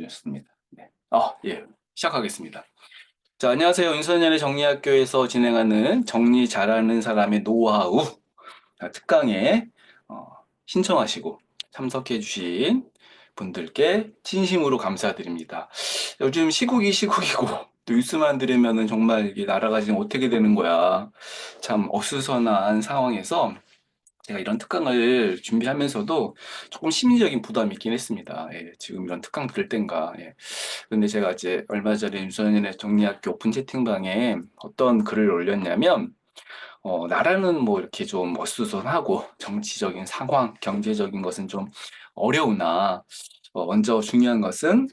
좋습니다. 네. 예. 시작하겠습니다. 자, 안녕하세요. 윤선현의 정리학교에서 진행하는 정리 잘하는 사람의 노하우 특강에 어, 신청하시고 참석해 주신 분들께 진심으로 감사드립니다. 요즘 시국이 시국이고 또 뉴스만 들으면은 정말 이게 나라가 지금 어떻게 되는 거야. 참 어수선한 상황에서 제가 이런 특강을 준비하면서도 조금 심리적인 부담이 있긴 했습니다. 예, 지금 이런 특강 들을 땐가. 예. 근데 제가 이제 얼마 전에 유소년의 정리학교 오픈 채팅방에 어떤 글을 올렸냐면, 나라는 뭐 이렇게 좀 어수선하고 정치적인 상황, 경제적인 것은 좀 어려우나, 먼저 중요한 것은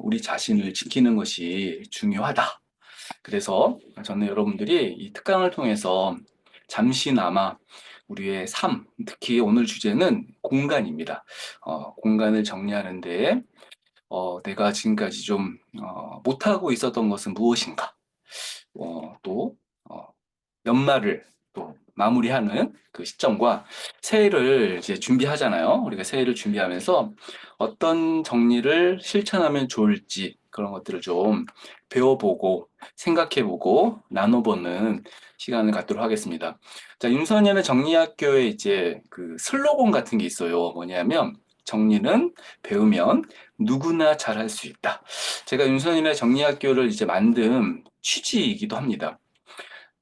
우리 자신을 지키는 것이 중요하다. 그래서 저는 여러분들이 이 특강을 통해서 잠시나마 우리의 삶, 특히 오늘 주제는 공간입니다. 공간을 정리하는데 내가 지금까지 좀 못하고 있었던 것은 무엇인가? 또 연말을 또 마무리하는 그 시점과 새해를 이제 준비하잖아요. 우리가 새해를 준비하면서 어떤 정리를 실천하면 좋을지 그런 것들을 좀 배워보고 생각해보고 나눠보는 시간을 갖도록 하겠습니다. 자, 윤선현의 정리학교에 이제 그 슬로건 같은 게 있어요. 뭐냐면 정리는 배우면 누구나 잘할 수 있다. 제가 윤선현의 정리학교를 이제 만든 취지이기도 합니다.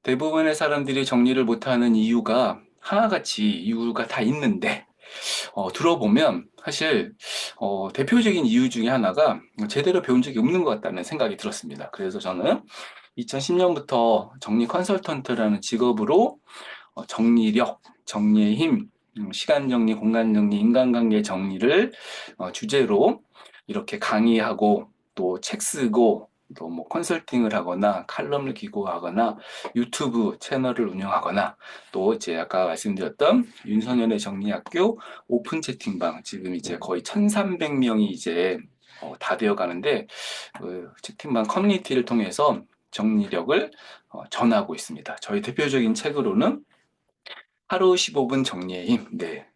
대부분의 사람들이 정리를 못하는 이유가 하나같이 이유가 다 있는데 들어보면 사실 대표적인 이유 중에 하나가 제대로 배운 적이 없는 것 같다는 생각이 들었습니다. 그래서 저는 2010년부터 정리 컨설턴트라는 직업으로 정리력, 정리의 힘, 시간 정리, 공간 정리, 인간관계 정리를 주제로 이렇게 강의하고 또 책 쓰고 또 뭐 컨설팅을 하거나 칼럼을 기고하거나 유튜브 채널을 운영하거나 또 이제 아까 말씀드렸던 윤선현의 정리학교 오픈 채팅방 지금 이제 거의 1,300명이 이제 다 되어 가는데 그 채팅방 커뮤니티를 통해서 정리력을 전하고 있습니다. 저희 대표적인 책으로는 하루 15분 정리의 힘, 네,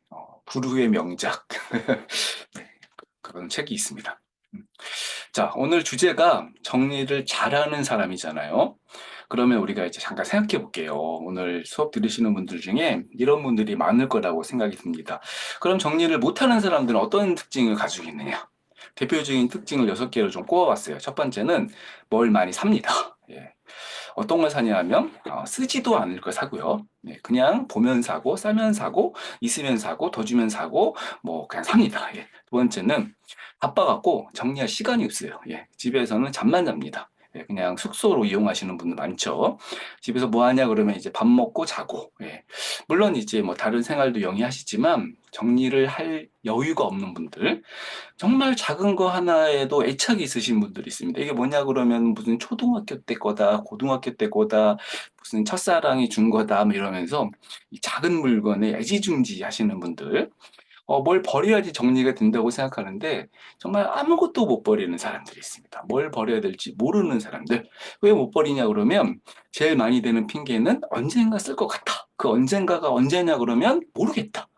불후의 명작 네, 그런 책이 있습니다. 음. 자, 오늘 주제가 정리를 잘하는 사람이잖아요. 그러면 우리가 이제 잠깐 생각해 볼게요. 오늘 수업 들으시는 분들 중에 이런 분들이 많을 거라고 생각이 듭니다. 그럼 정리를 못하는 사람들은 어떤 특징을 가지고 있느냐? 대표적인 특징을 6개로 좀 꼽아봤어요. 첫 번째는 뭘 많이 삽니다. 예. 어떤 걸 사냐 하면 쓰지도 않을 걸 사고요. 네, 그냥 보면 사고, 싸면 사고, 있으면 사고, 더 주면 사고, 뭐 그냥 삽니다. 예. 두 번째는 바빠갖고 정리할 시간이 없어요. 예. 집에서는 잠만 잡니다. 예, 그냥 숙소로 이용하시는 분들 많죠. 집에서 뭐 하냐 그러면 이제 밥 먹고 자고. 예. 물론 이제 뭐 다른 생활도 영위하시지만 정리를 할 여유가 없는 분들, 정말 작은 거 하나에도 애착이 있으신 분들이 있습니다. 이게 뭐냐 그러면 무슨 초등학교 때 거다, 고등학교 때 거다, 무슨 첫사랑이 준 거다, 뭐 이러면서 이 작은 물건에 애지중지 하시는 분들, 뭘 버려야지 정리가 된다고 생각하는데 정말 아무것도 못 버리는 사람들이 있습니다. 뭘 버려야 될지 모르는 사람들. 왜 못 버리냐 그러면 제일 많이 되는 핑계는 언젠가 쓸 것 같아. 그 언젠가가 언제냐 그러면 모르겠다.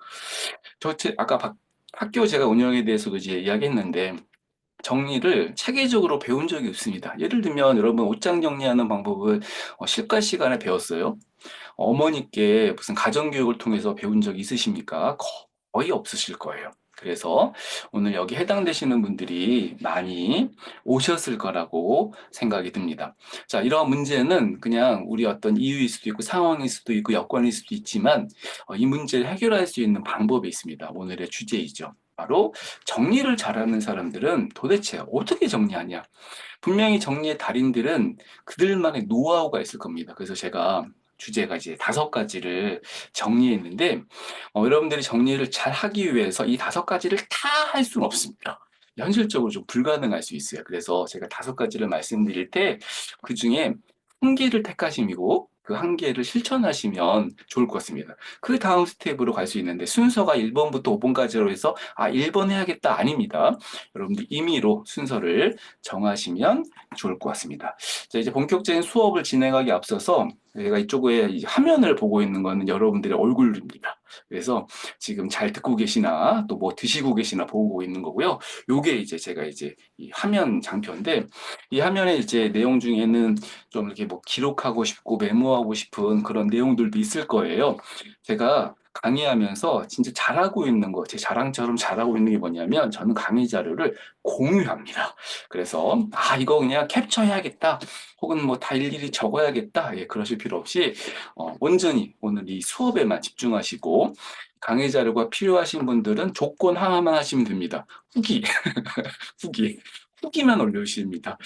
아까 학교 제가 운영에 대해서도 이제 이야기했는데 정리를 체계적으로 배운 적이 없습니다. 예를 들면 여러분 옷장 정리하는 방법을 실과 시간에 배웠어요? 어머니께 무슨 가정교육을 통해서 배운 적 있으십니까? 거의 없으실 거예요. 그래서 오늘 여기 해당되시는 분들이 많이 오셨을 거라고 생각이 듭니다. 자, 이러한 문제는 그냥 우리 어떤 이유일 수도 있고 상황일 수도 있고 여건일 수도 있지만 이 문제를 해결할 수 있는 방법이 있습니다. 오늘의 주제이죠. 바로 정리를 잘하는 사람들은 도대체 어떻게 정리하냐? 분명히 정리의 달인들은 그들만의 노하우가 있을 겁니다. 그래서 제가 주제가 이제 5가지를 정리했는데, 여러분들이 정리를 잘 하기 위해서 이 5가지를 다 할 수는 없습니다. 현실적으로 좀 불가능할 수 있어요. 그래서 제가 5가지를 말씀드릴 때, 그 중에 한 개를 택하시고, 그 한 개를 실천하시면 좋을 것 같습니다. 그 다음 스텝으로 갈 수 있는데, 순서가 1번부터 5번까지로 해서, 1번 해야겠다. 아닙니다. 여러분들 임의로 순서를 정하시면 좋을 것 같습니다. 자, 이제 본격적인 수업을 진행하기 앞서서 제가 이쪽에 이 화면을 보고 있는 거는 여러분들의 얼굴입니다. 그래서 지금 잘 듣고 계시나 또 뭐 드시고 계시나 보고 있는 거고요. 요게 이제 제가 이제 이 화면 장표인데 이 화면에 이제 내용 중에는 좀 이렇게 뭐 기록하고 싶고 메모하고 싶은 그런 내용들도 있을 거예요. 제가 강의하면서 진짜 잘하고 있는 거, 제 자랑처럼 잘하고 있는 게 뭐냐면 저는 강의 자료를 공유합니다. 그래서 이거 그냥 캡처해야겠다. 혹은 뭐 다 일일이 적어야겠다. 예, 그러실 필요 없이 온전히 오늘 이 수업에만 집중하시고 강의 자료가 필요하신 분들은 조건 하나만 하시면 됩니다. 후기, 후기. 후기만 올려주십니다.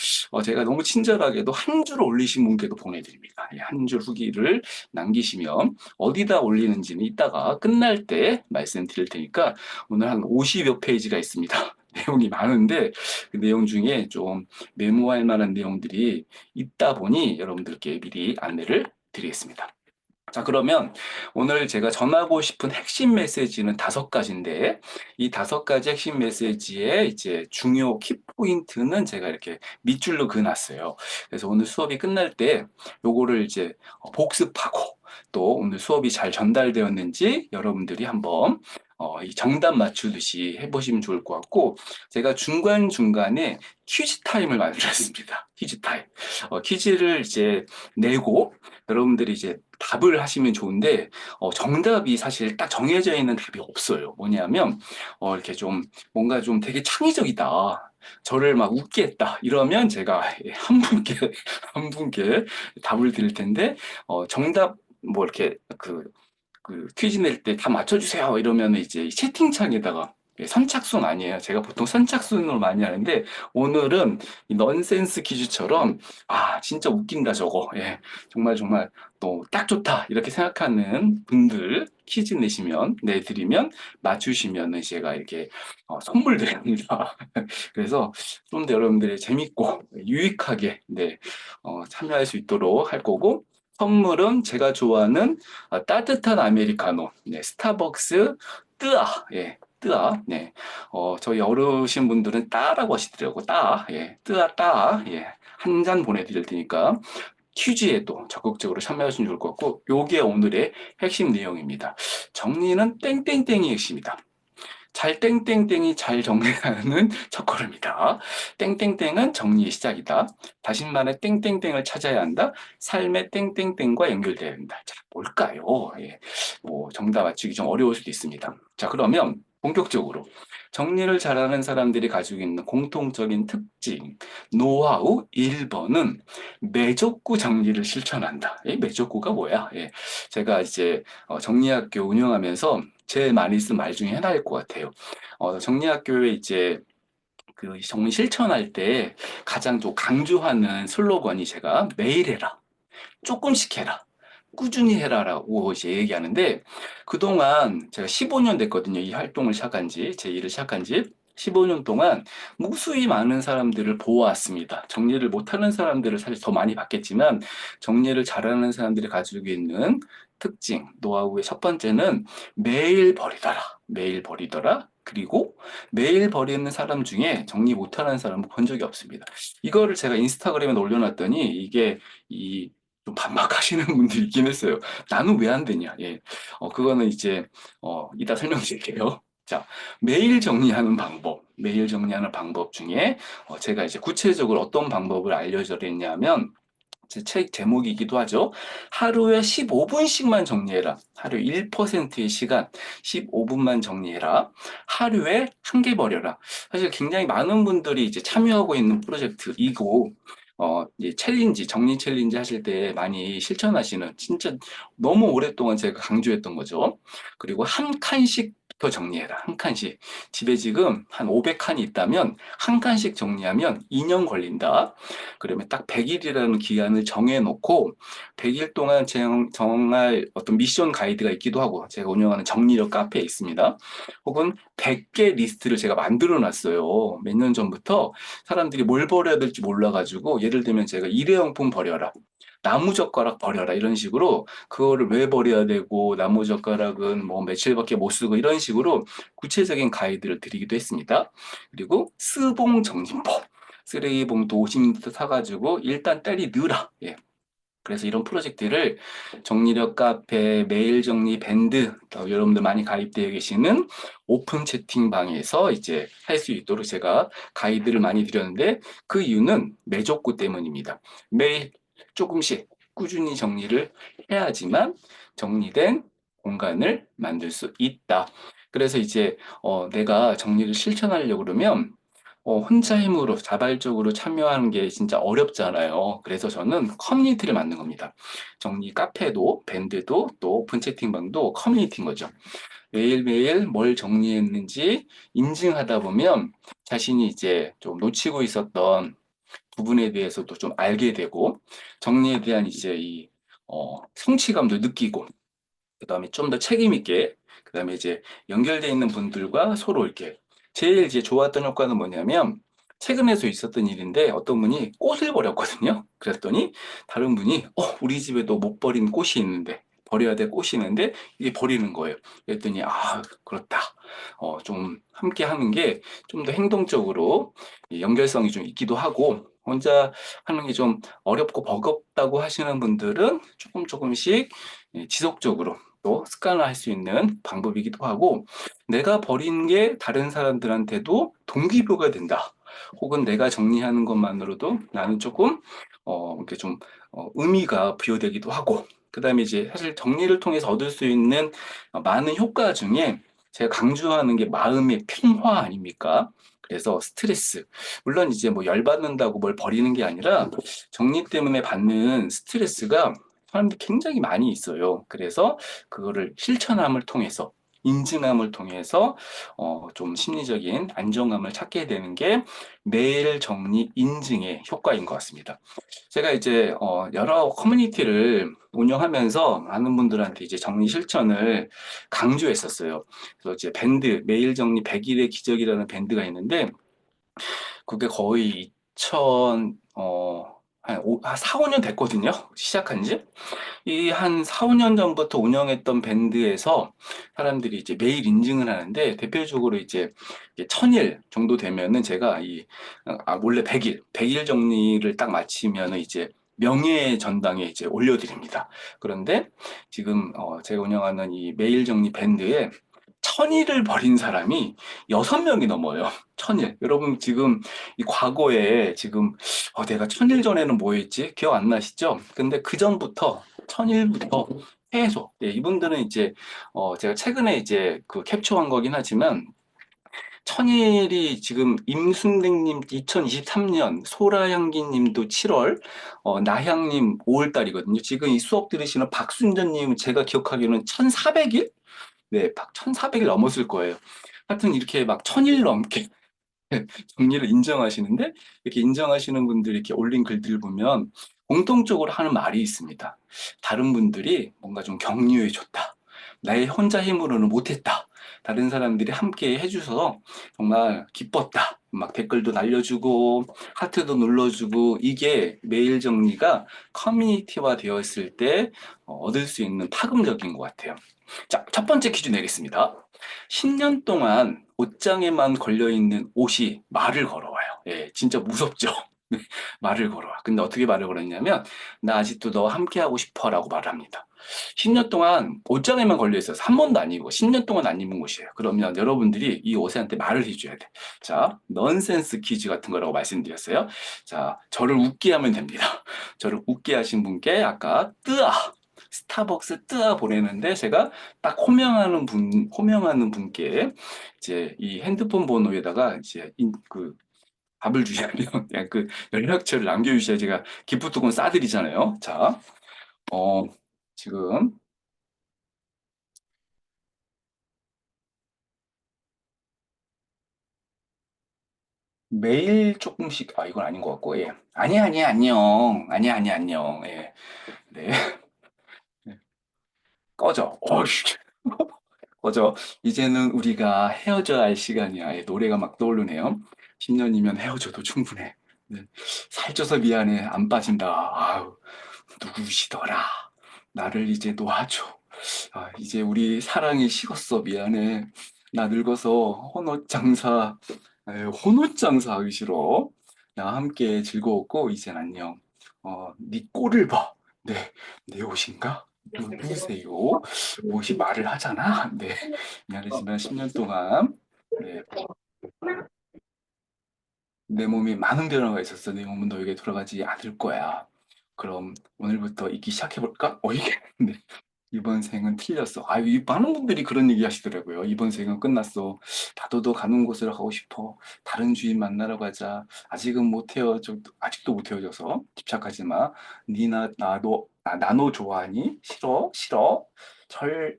제가 너무 친절하게도 한 줄 올리신 분께도 보내드립니다. 예, 한 줄 후기를 남기시면 어디다 올리는지는 이따가 끝날 때 말씀드릴 테니까 오늘 한 50여 페이지가 있습니다. 내용이 많은데 그 내용 중에 좀 메모할 만한 내용들이 있다 보니 여러분들께 미리 안내를 드리겠습니다. 자, 그러면 오늘 제가 전하고 싶은 핵심 메시지는 5가지인데, 이 5가지 핵심 메시지의 이제 중요 키포인트는 제가 이렇게 밑줄로 그어놨어요. 그래서 오늘 수업이 끝날 때 요거를 이제 복습하고 또 오늘 수업이 잘 전달되었는지 여러분들이 한번 이 정답 맞추듯이 해보시면 좋을 것 같고, 제가 중간중간에 퀴즈 타임을 만들었습니다. 퀴즈 타임. 퀴즈를 이제 내고 여러분들이 이제 답을 하시면 좋은데 정답이 사실 딱 정해져 있는 답이 없어요. 뭐냐면 이렇게 좀 뭔가 좀 되게 창의적이다. 저를 막 웃게 했다. 이러면 제가 한 분께 한 분께 답을 드릴 텐데 정답 뭐 이렇게 그 퀴즈 낼 때 다 맞춰주세요. 이러면 이제 채팅창에다가 선착순 아니에요. 제가 보통 선착순으로 많이 하는데 오늘은 이 넌센스 퀴즈처럼 진짜 웃긴다 저거. 예, 정말 정말 또 딱 좋다 이렇게 생각하는 분들 퀴즈 내드리면 맞추시면은 제가 이렇게 선물 드립니다. 그래서 좀 더 여러분들이 재밌고 유익하게 참여할 수 있도록 할 거고 선물은 제가 좋아하는 따뜻한 아메리카노, 네, 스타벅스 뜨아, 예, 뜨아, 네, 저희 어르신 분들은 따라고 하시더라고, 따, 예, 뜨아, 따, 예, 한 잔 보내드릴 테니까 퀴즈에도 적극적으로 참여하시면 좋을 것 같고, 요게 오늘의 핵심 내용입니다. 정리는 땡땡땡이 핵심이다. 잘 땡땡땡이 잘 정리하는 첫걸음이다. 땡땡땡은 정리의 시작이다. 자신만의 땡땡땡을 찾아야 한다. 삶의 땡땡땡과 연결돼야 한다. 자, 뭘까요? 예, 뭐 정답 맞추기 좀 어려울 수도 있습니다. 자, 그러면 본격적으로 정리를 잘하는 사람들이 가지고 있는 공통적인 특징, 노하우 1번은 매족구 정리를 실천한다. 이 매족구가 뭐야? 예, 제가 이제 정리학교 운영하면서 제일 많이 쓴 말 중에 하나일 것 같아요. 정리학교에 이제 그 정리 실천할 때 가장 좀 강조하는 슬로건이 제가 매일 해라, 조금씩 해라, 꾸준히 해라라고 이제 얘기하는데 그동안 제가 15년 됐거든요. 이 활동을 시작한 지, 제 일을 시작한 지 15년 동안 무수히 많은 사람들을 보아왔습니다. 정리를 못하는 사람들을 사실 더 많이 봤겠지만 정리를 잘하는 사람들이 가지고 있는 특징, 노하우의 첫 번째는 매일 버리더라. 매일 버리더라. 그리고 매일 버리는 사람 중에 정리 못하는 사람을 본 적이 없습니다. 이거를 제가 인스타그램에 올려놨더니 이게 좀 반박하시는 분들이 있긴 했어요. 나는 왜 안 되냐? 예. 그거는 이제, 이따 설명드릴게요. 자, 매일 정리하는 방법 중에, 제가 이제 구체적으로 어떤 방법을 알려드렸냐면, 제 책 제목이기도 하죠. 하루에 15분씩만 정리해라. 하루 1%의 시간, 15분만 정리해라. 하루에 한 개 버려라. 사실 굉장히 많은 분들이 이제 참여하고 있는 프로젝트이고, 이제 정리 챌린지 하실 때 많이 실천하시는, 진짜 너무 오랫동안 제가 강조했던 거죠. 그리고 한 칸씩부터 정리해라. 한 칸씩. 집에 지금 한 500칸이 있다면, 한 칸씩 정리하면 2년 걸린다. 그러면 딱 100일이라는 기간을 정해놓고 100일 동안 정할 어떤 미션 가이드가 있기도 하고 제가 운영하는 정리력 카페에 있습니다. 혹은 100개 리스트를 제가 만들어 놨어요. 몇 년 전부터 사람들이 뭘 버려야 될지 몰라가지고 예를 들면 제가 일회용품 버려라. 나무젓가락 버려라 이런 식으로 그거를 왜 버려야 되고 나무젓가락은 뭐 며칠밖에 못 쓰고 이런 식으로 구체적인 가이드를 드리기도 했습니다. 그리고 스봉 정리법 쓰레기 봉투 50리터 사가지고 일단 때리 넣으라. 예. 그래서 이런 프로젝트를 정리력 카페, 메일 정리 밴드, 여러분들 많이 가입되어 계시는 오픈 채팅방에서 이제 할 수 있도록 제가 가이드를 많이 드렸는데 그 이유는 매족구 때문입니다. 매일 조금씩 꾸준히 정리를 해야지만 정리된 공간을 만들 수 있다. 그래서 이제 내가 정리를 실천하려고 그러면 혼자 힘으로 자발적으로 참여하는 게 진짜 어렵잖아요. 그래서 저는 커뮤니티를 만든 겁니다. 정리 카페도 밴드도 또 오픈 채팅방도 커뮤니티인 거죠. 매일매일 뭘 정리했는지 인증하다 보면 자신이 이제 좀 놓치고 있었던 부분에 대해서도 좀 알게 되고 정리에 대한 이제 이 성취감도 느끼고 그다음에 좀 더 책임 있게 그다음에 이제 연결돼 있는 분들과 서로 이렇게 제일 이제 좋았던 효과는 뭐냐면 최근에도 있었던 일인데 어떤 분이 꽃을 버렸거든요. 그랬더니 다른 분이 우리 집에도 못 버린 꽃이 있는데 버려야 될 꽃이 있는데 이게 버리는 거예요. 그랬더니 그렇다. 좀 함께 하는 게 좀 더 행동적으로 연결성이 좀 있기도 하고 혼자 하는 게 좀 어렵고 버겁다고 하시는 분들은 조금씩 지속적으로 또 습관화할 수 있는 방법이기도 하고 내가 버린 게 다른 사람들한테도 동기부여가 된다. 혹은 내가 정리하는 것만으로도 나는 조금 이렇게 좀 의미가 부여되기도 하고 그다음에 이제 사실 정리를 통해서 얻을 수 있는 많은 효과 중에 제가 강조하는 게 마음의 평화 아닙니까? 그래서 스트레스 물론 이제 뭐 열받는다고 뭘 버리는 게 아니라 정리 때문에 받는 스트레스가 사람들이 굉장히 많이 있어요. 그래서 그거를 실천함을 통해서 인증함을 통해서 좀 심리적인 안정감을 찾게 되는 게 매일 정리 인증의 효과인 것 같습니다. 제가 이제 여러 커뮤니티를 운영하면서 많은 분들한테 이제 정리 실천을 강조했었어요. 그래서 이제 밴드 매일 정리 100일의 기적이라는 밴드가 있는데 그게 거의 2000한 4, 5년 됐거든요. 시작한 지. 이 한 4, 5년 전부터 운영했던 밴드에서 사람들이 이제 매일 인증을 하는데 대표적으로 이제 1000일 정도 되면은 제가 원래 100일 정리를 딱 마치면은 이제 명예 전당에 이제 올려드립니다. 그런데 지금 제가 운영하는 이 매일 정리 밴드에 1000일을 버린 사람이 6명이 넘어요. 1000일. 여러분 지금 이 과거에 지금 내가 1000일 전에는 뭐 했지? 기억 안 나시죠? 근데 그 전부터 1000일부터 계속 이분들은 이제 제가 최근에 이제 그 캡처한 거긴 하지만 천일이 지금 임순댕님 2023년, 소라향기님도 7월, 나향님 5월달이거든요. 지금 이 수업 들으시는 박순전님 제가 기억하기로는 1400일? 네, 1400일 넘었을 거예요. 하여튼 이렇게 막 1000일 넘게 정리를 인정하시는데 이렇게 인정하시는 분들이 이렇게 올린 글들을 보면 공통적으로 하는 말이 있습니다. 다른 분들이 뭔가 좀 격려해 줬다. 나의 혼자 힘으로는 못했다. 다른 사람들이 함께 해줘서 정말 기뻤다. 막 댓글도 날려주고 하트도 눌러주고 이게 메일 정리가 커뮤니티화 되었을 때 얻을 수 있는 파급력인 것 같아요. 자, 첫 번째 퀴즈 내겠습니다. 10년 동안 옷장에만 걸려있는 옷이 말을 걸어와요. 예, 진짜 무섭죠? 말을 걸어와. 근데 어떻게 말을 걸었냐면, 나 아직도 너와 함께 하고 싶어 라고 말을 합니다. 10년 동안 옷장에만 걸려있어서 한 번도 안 입고 10년 동안 안 입은 옷이에요. 그러면 여러분들이 이 옷한테 말을 해줘야 돼. 자, 넌센스 퀴즈 같은 거라고 말씀드렸어요. 자, 저를 웃게 하면 됩니다. 저를 웃게 하신 분께 아까 스타벅스 뜨아 보내는데 제가 딱 호명하는 분께 이제 이 핸드폰 번호에다가 이제 그 답을 주시면 그냥 그 연락처를 남겨주셔야 제가 기프트콘 싸드리잖아요. 자, 어, 지금 매일 조금씩, 이건 아닌 것 같고, 예. 아니야, 안녕. 아니야, 안녕. 예. 네. 꺼져. 꺼져. 이제는 우리가 헤어져야 할 시간이야. 예, 노래가 막 떠오르네요. 10년이면 헤어져도 충분해. 네. 살쪄서 미안해. 안 빠진다. 아유, 누구시더라. 나를 이제 놓아줘. 이제 우리 사랑이 식었어. 미안해. 나 늙어서 혼옷 장사 하기 싫어. 나와 함께 즐거웠고, 이젠 안녕. 네 꼴을 봐. 네, 내 옷인가? 누구세요? 옷이 말을 하잖아. 네, 미안하지만 10년 동안 네, 내 몸이 많은 변화가 있었어. 내 몸은 너에게 돌아가지 않을 거야. 그럼 오늘부터 잊기 시작해볼까? 이게 네. 이번 생은 틀렸어. 많은 분들이 그런 얘기 하시더라고요. 이번 생은 끝났어. 나도 가는 곳으로 가고 싶어. 다른 주인 만나러 가자. 아직은 못 헤어져, 아직도 못 헤어져서 집착하지 마. 나너 좋아하니? 싫어, 싫어.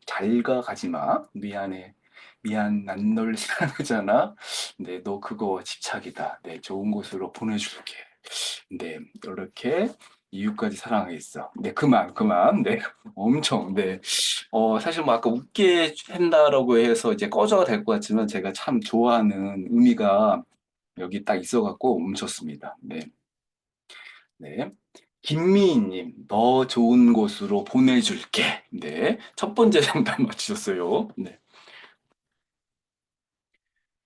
잘가 가지 마. 미안해. 미안, 난 널 사랑하잖아. 네, 너 그거 집착이다. 네, 좋은 곳으로 보내줄게. 네, 이렇게 이유까지 사랑하겠어. 네, 그만. 네, 엄청, 네. 사실 뭐 아까 웃게 한다라고 해서 이제 꺼져가 될 것 같지만 제가 참 좋아하는 의미가 여기 딱 있어갖고 멈췄습니다. 네, 네. 김미희님, 너 좋은 곳으로 보내줄게. 네, 첫 번째 정답 맞추셨어요. 네.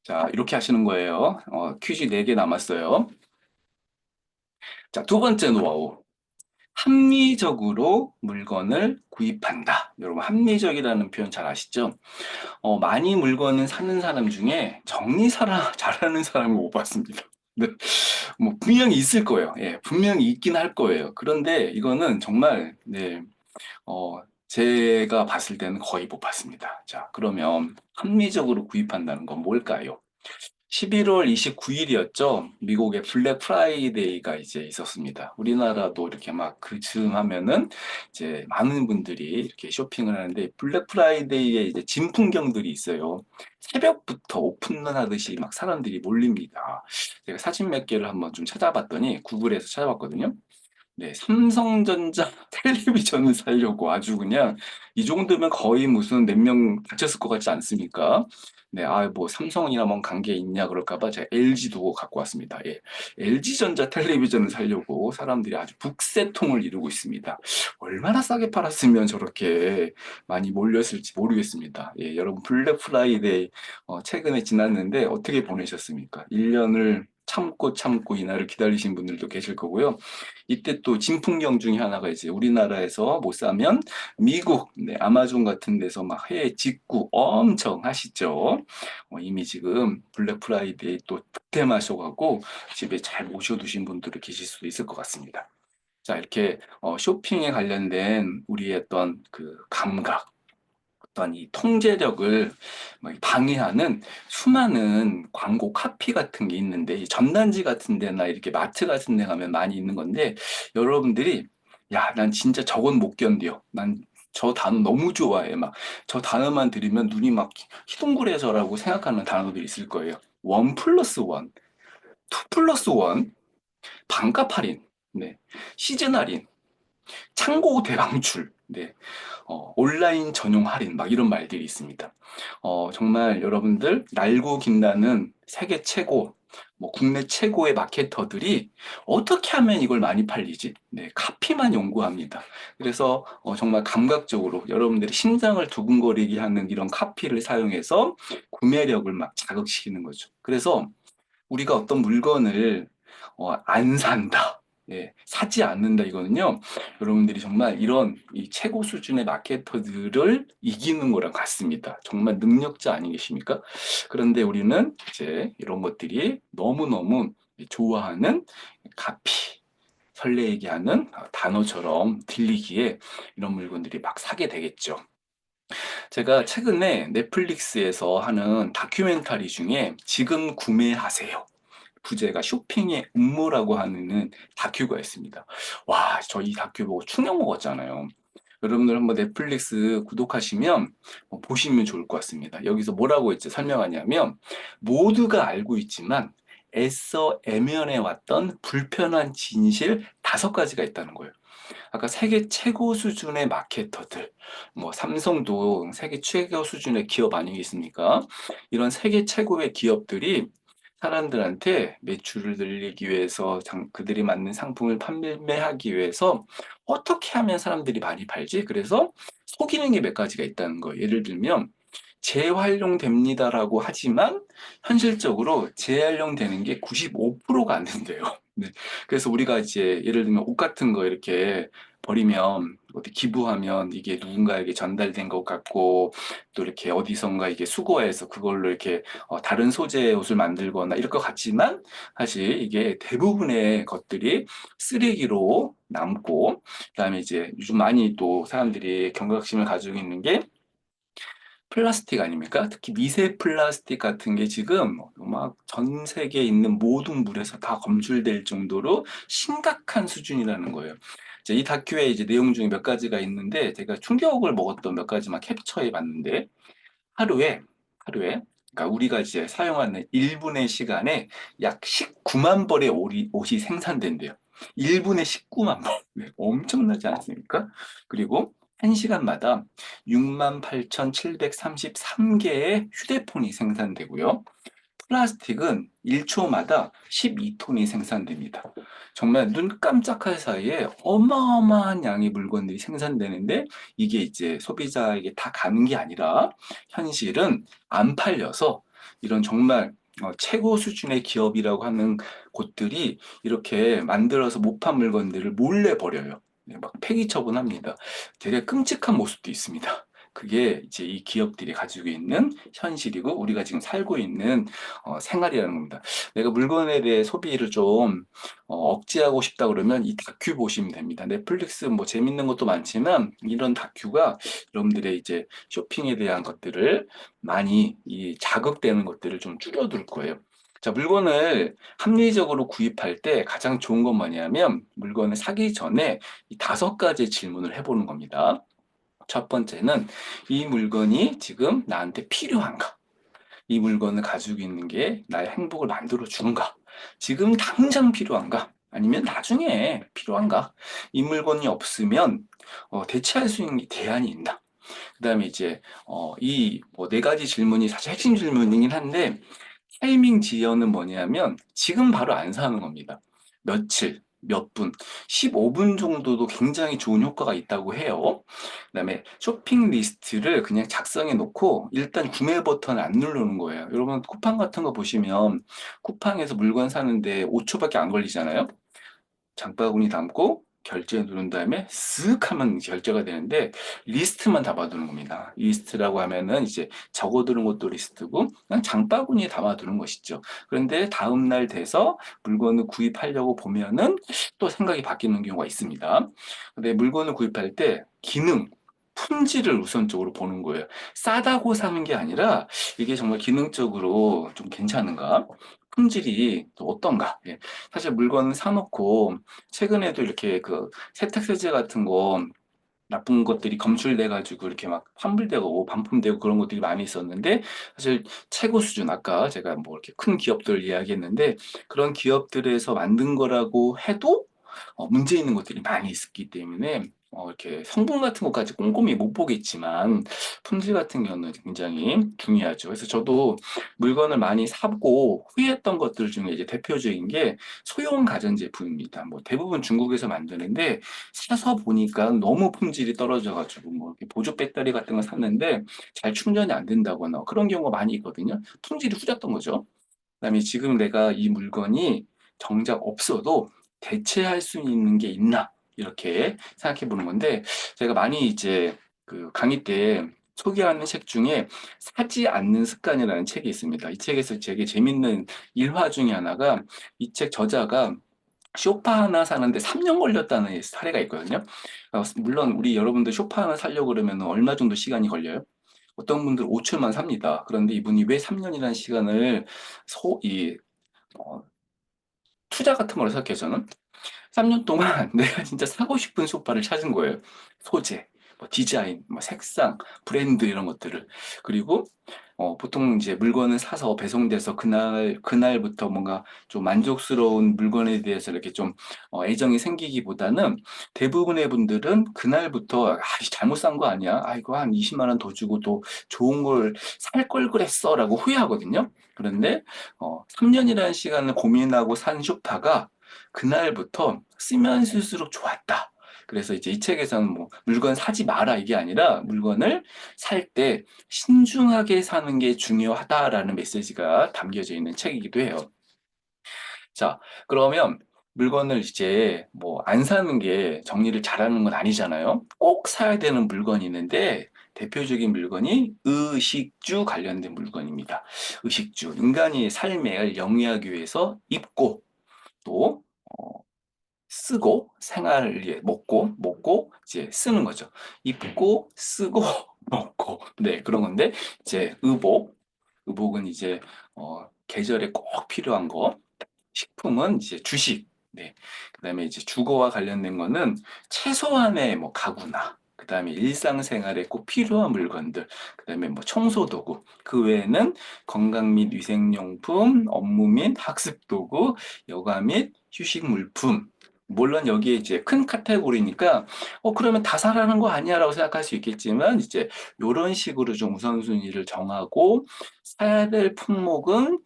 자, 이렇게 하시는 거예요. 퀴즈 4개 남았어요. 자, 두 번째 노하우. 합리적으로 물건을 구입한다. 여러분, 합리적이라는 표현 잘 아시죠? 많이 물건을 사는 사람 중에 잘하는 사람을 못 봤습니다. 네. 뭐, 분명히 있을 거예요. 예, 분명히 있긴 할 거예요. 그런데 이거는 정말, 네, 제가 봤을 때는 거의 못 봤습니다. 자, 그러면 합리적으로 구입한다는 건 뭘까요? 11월 29일이었죠. 미국의 블랙 프라이데이가 이제 있었습니다. 우리나라도 이렇게 막 그즈음 하면은 이제 많은 분들이 이렇게 쇼핑을 하는데 블랙 프라이데이에 이제 진풍경들이 있어요. 새벽부터 오픈런 하듯이 막 사람들이 몰립니다. 제가 사진 몇 개를 한번 좀 찾아봤더니 구글에서 찾아봤거든요. 네, 삼성전자 텔레비전을 사려고 아주 그냥 이 정도면 거의 무슨 몇 명 다쳤을 것 같지 않습니까? 네, 뭐 삼성이나 뭔 관계 있냐 그럴까 봐 제가 LG도 갖고 왔습니다. 예. LG전자 텔레비전을 사려고 사람들이 아주 북새통을 이루고 있습니다. 얼마나 싸게 팔았으면 저렇게 많이 몰렸을지 모르겠습니다. 예, 여러분 블랙 프라이데이 최근에 지났는데 어떻게 보내셨습니까? 1년을 참고 이날을 기다리신 분들도 계실 거고요. 이때 또 진풍경 중에 하나가 이제 우리나라에서 못 사면 미국, 네, 아마존 같은 데서 막 해외 직구 엄청 하시죠. 이미 지금 블랙 프라이데이 또 득템하셔가고 집에 잘 모셔두신 분들이 계실 수도 있을 것 같습니다. 자, 이렇게 쇼핑에 관련된 우리의 어떤 그 감각, 어떤 이 통제력을 막 방해하는 수많은 광고 카피 같은 게 있는데 이 전단지 같은 데나 이렇게 마트 같은 데 가면 많이 있는 건데 여러분들이 야, 난 진짜 저건 못 견뎌. 난 저 단어 너무 좋아해. 막 저 단어만 들으면 눈이 막 희둥그레져라고 생각하는 단어들이 있을 거예요. 원 플러스 원, 투 플러스 원, 반값 할인, 네, 시즌 할인, 창고 대방출, 네, 온라인 전용 할인 막 이런 말들이 있습니다. 정말 여러분들 날고 긴다는 세계 최고, 뭐 국내 최고의 마케터들이 어떻게 하면 이걸 많이 팔리지? 네, 카피만 연구합니다. 그래서 정말 감각적으로 여러분들이 심장을 두근거리게 하는 이런 카피를 사용해서 구매력을 막 자극시키는 거죠. 그래서 우리가 어떤 물건을 안 산다. 예, 사지 않는다 이거는요. 여러분들이 정말 이런 이 최고 수준의 마케터들을 이기는 거랑 같습니다. 정말 능력자 아니겠습니까? 그런데 우리는 이제 이런 것들이 너무너무 좋아하는 카피, 설레게 하는 단어처럼 들리기에 이런 물건들이 막 사게 되겠죠. 제가 최근에 넷플릭스에서 하는 다큐멘터리 중에 지금 구매하세요. 부제가 쇼핑의 음모라고 하는 다큐가 있습니다. 와, 저 이 다큐 보고 충격 먹었잖아요. 여러분들 한번 넷플릭스 구독하시면 보시면 좋을 것 같습니다. 여기서 뭐라고 이제 설명하냐면 모두가 알고 있지만 애써 애면해 왔던 불편한 진실 5가지가 있다는 거예요. 아까 세계 최고 수준의 마케터들, 뭐 삼성도 세계 최고 수준의 기업 아니겠습니까? 이런 세계 최고의 기업들이 사람들한테 매출을 늘리기 위해서 그들이 맞는 상품을 판매하기 위해서 어떻게 하면 사람들이 많이 팔지? 그래서 속이는 게 몇 가지가 있다는 거예요. 예를 들면 재활용됩니다라고 하지만 현실적으로 재활용되는 게 95%가 안 된대요. 네. 그래서 우리가 이제 예를 들면 옷 같은 거 이렇게 버리면 어디 기부하면 이게 누군가에게 전달된 것 같고 또 이렇게 어디선가 이게 수거해서 그걸로 이렇게 다른 소재의 옷을 만들거나 이럴 것 같지만 사실 이게 대부분의 것들이 쓰레기로 남고 그다음에 이제 요즘 많이 또 사람들이 경각심을 가지고 있는 게 플라스틱 아닙니까? 특히 미세 플라스틱 같은 게 지금 막 전 세계에 있는 모든 물에서 다 검출될 정도로 심각한 수준이라는 거예요. 이제 이 다큐에 이제 내용 중에 몇 가지가 있는데 제가 충격을 먹었던 몇 가지만 캡처해 봤는데 하루에 그러니까 우리가 이제 사용하는 1분의 시간에 약 19만 벌의 옷이 생산된대요. 1분에 19만 벌. 네, 엄청나지 않습니까? 그리고 1시간마다 68,733개의 휴대폰이 생산되고요. 플라스틱은 1초마다 12톤이 생산됩니다. 정말 눈 깜짝할 사이에 어마어마한 양의 물건들이 생산되는데 이게 이제 소비자에게 다 가는 게 아니라 현실은 안 팔려서 이런 정말 최고 수준의 기업이라고 하는 곳들이 이렇게 만들어서 못 판 물건들을 몰래 버려요. 네, 막 폐기 처분합니다. 되게 끔찍한 모습도 있습니다. 그게 이제 이 기업들이 가지고 있는 현실이고 우리가 지금 살고 있는 생활이라는 겁니다. 내가 물건에 대해 소비를 좀 억제하고 싶다 그러면 이 다큐 보시면 됩니다. 넷플릭스 뭐 재밌는 것도 많지만 이런 다큐가 여러분들의 이제 쇼핑에 대한 것들을 많이 이 자극되는 것들을 좀 줄여둘 거예요. 자, 물건을 합리적으로 구입할 때 가장 좋은 건 뭐냐면 물건을 사기 전에 이 5가지 질문을 해보는 겁니다. 첫 번째는 이 물건이 지금 나한테 필요한가? 이 물건을 가지고 있는 게 나의 행복을 만들어 주는가? 지금 당장 필요한가? 아니면 나중에 필요한가? 이 물건이 없으면 대체할 수 있는 대안이 있나? 그다음에 이제 이 뭐 네 가지 질문이 사실 핵심 질문이긴 한데 타이밍 지연은 뭐냐면 지금 바로 안 사는 겁니다. 며칠, 몇 분, 15분 정도도 굉장히 좋은 효과가 있다고 해요. 그다음에 쇼핑 리스트를 그냥 작성해 놓고 일단 구매 버튼을 안 누르는 거예요. 여러분 쿠팡 같은 거 보시면 쿠팡에서 물건 사는데 5초밖에 안 걸리잖아요. 장바구니 담고 결제 누른 다음에 쓱 하면 결제가 되는데 리스트만 담아두는 겁니다. 리스트라고 하면은 이제 적어두는 것도 리스트고 그냥 장바구니에 담아두는 것이죠. 그런데 다음날 돼서 물건을 구입하려고 보면은 또 생각이 바뀌는 경우가 있습니다. 근데 물건을 구입할 때 기능, 품질을 우선적으로 보는 거예요. 싸다고 사는 게 아니라 이게 정말 기능적으로 좀 괜찮은가? 품질이 또 어떤가? 예. 사실 물건 사놓고 최근에도 이렇게 그 세탁세제 같은 거 나쁜 것들이 검출돼 가지고 이렇게 막 환불되고 반품되고 그런 것들이 많이 있었는데 사실 최고 수준 아까 제가 뭐 이렇게 큰 기업들 이야기했는데 그런 기업들에서 만든 거라고 해도 문제 있는 것들이 많이 있었기 때문에 이렇게 성분 같은 것까지 꼼꼼히 못 보겠지만 품질 같은 경우는 굉장히 중요하죠. 그래서 저도 물건을 많이 사고 후회했던 것들 중에 이제 대표적인 게 소형 가전제품입니다. 뭐 대부분 중국에서 만드는데 사서 보니까 너무 품질이 떨어져 가지고 뭐 이렇게 보조 배터리 같은 걸 샀는데 잘 충전이 안 된다거나 그런 경우가 많이 있거든요. 품질이 후졌던 거죠. 그다음에 지금 내가 이 물건이 정작 없어도 대체할 수 있는 게 있나 이렇게 생각해 보는 건데 제가 많이 이제 그 강의 때 소개하는 책 중에 사지 않는 습관이라는 책이 있습니다. 이 책에서 되게 재밌는 일화 중에 하나가 이 책 저자가 소파 하나 사는데 3년 걸렸다는 사례가 있거든요. 물론 우리 여러분들 소파 하나 사려고 그러면 얼마 정도 시간이 걸려요? 어떤 분들 5초만 삽니다. 그런데 이분이 왜 3년이라는 시간을 이 어, 투자 같은 걸 생각해서는 3년 동안 내가 진짜 사고 싶은 소파를 찾은 거예요. 소재, 뭐 디자인, 뭐 색상, 브랜드 이런 것들을. 그리고 보통 이제 물건을 사서 배송돼서 그날부터 뭔가 좀 만족스러운 물건에 대해서 이렇게 좀 애정이 생기기보다는 대부분의 분들은 그날부터 잘못 산 거 아니야? 아, 이거 한 20만 원 더 주고 또 좋은 걸 살 걸 그랬어라고 후회하거든요. 그런데 3년이라는 시간을 고민하고 산 쇼파가 그날부터 쓰면 쓸수록 좋았다. 그래서 이제 이 책에서는 뭐 물건 사지 마라 이게 아니라 물건을 살 때 신중하게 사는 게 중요하다라는 메시지가 담겨져 있는 책이기도 해요. 자, 그러면 물건을 이제 뭐 안 사는 게 정리를 잘하는 건 아니잖아요. 꼭 사야 되는 물건이 있는데 대표적인 물건이 의식주 관련된 물건입니다. 의식주, 인간이 삶을 영위하기 위해서 입고 또 쓰고 생활을 위해 먹고 이제 쓰는 거죠. 입고 쓰고 먹고 네 그런 건데 이제 의복은 이제 계절에 꼭 필요한 거. 식품은 이제 주식, 네. 그다음에 이제 주거와 관련된 거는 최소한의 뭐 가구나, 그다음에 일상생활에 꼭 필요한 물건들, 그다음에 뭐 청소도구, 그 외에는 건강 및 위생용품, 업무 및 학습 도구, 여가 및 휴식 물품. 물론 여기에 이제 큰 카테고리니까 그러면 다 사라는 거 아니야라고 생각할 수 있겠지만 이제 요런 식으로 좀 우선순위를 정하고 사야 될 품목은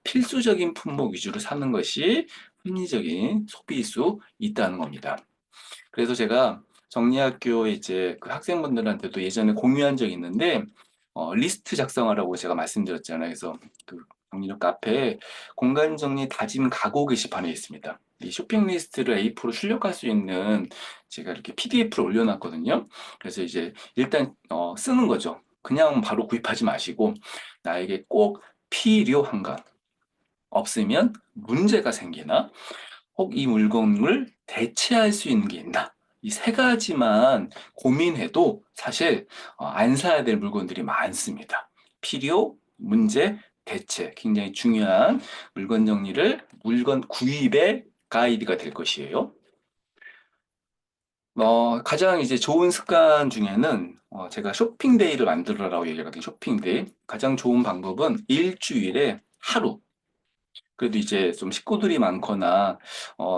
필수적인 품목 위주로 사는 것이 합리적인 소비일 수 있다는 겁니다. 그래서 제가 정리학교에 이제 그 학생분들한테도 예전에 공유한 적이 있는데, 리스트 작성하라고 제가 말씀드렸잖아요. 그래서 그 정리력 카페에 공간 정리 다짐 각오 게시판에 있습니다. 이 쇼핑 리스트를 A4로 출력할 수 있는 제가 이렇게 PDF를 올려놨거든요. 그래서 이제 일단 쓰는 거죠. 그냥 바로 구입하지 마시고 나에게 꼭 필요한가, 없으면 문제가 생기나, 혹 이 물건을 대체할 수 있는 게 있나. 이 세 가지만 고민해도 사실 안 사야 될 물건들이 많습니다. 필요, 문제, 대체. 굉장히 중요한 물건 정리를 물건 구입의 가이드가 될 것이에요. 가장 이제 좋은 습관 중에는 제가 쇼핑데이를 만들어라고 얘기하거든요. 쇼핑데이. 가장 좋은 방법은 일주일에 하루. 그래도 이제 좀 식구들이 많거나,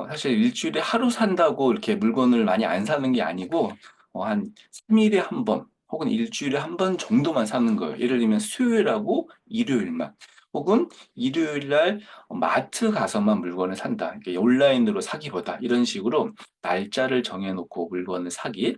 사실 일주일에 하루 산다고 이렇게 물건을 많이 안 사는 게 아니고, 한 3일에 한 번, 혹은 일주일에 한 번 정도만 사는 거예요. 예를 들면 수요일하고 일요일만. 혹은 일요일 날 마트 가서만 물건을 산다. 이게 온라인으로 사기보다 이런 식으로 날짜를 정해놓고 물건을 사기.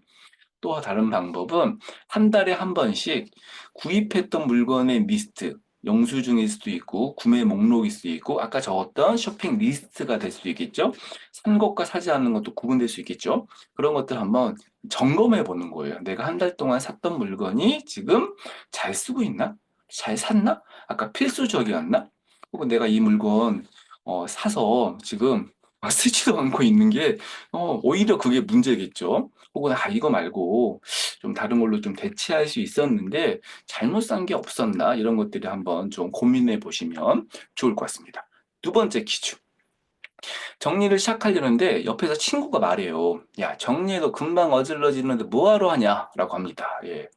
또 다른 방법은 한 달에 한 번씩 구입했던 물건의 리스트, 영수증일 수도 있고 구매 목록일 수도 있고 아까 적었던 쇼핑 리스트가 될 수도 있겠죠. 산 것과 사지 않는 것도 구분될 수 있겠죠. 그런 것들 한번 점검해 보는 거예요. 내가 한 달 동안 샀던 물건이 지금 잘 쓰고 있나? 잘 샀나? 아까 필수적이었나? 혹은 내가 이 물건 사서 지금 쓰지도 않고 있는 게 오히려 그게 문제겠죠. 혹은 이거 말고 좀 다른 걸로 좀 대체할 수 있었는데 잘못 산 게 없었나 이런 것들이 한번 좀 고민해 보시면 좋을 것 같습니다. 두 번째 퀴즈. 정리를 시작하려는데 옆에서 친구가 말해요. 야, 정리해도 금방 어질러지는데 뭐하러 하냐라고 합니다. 예.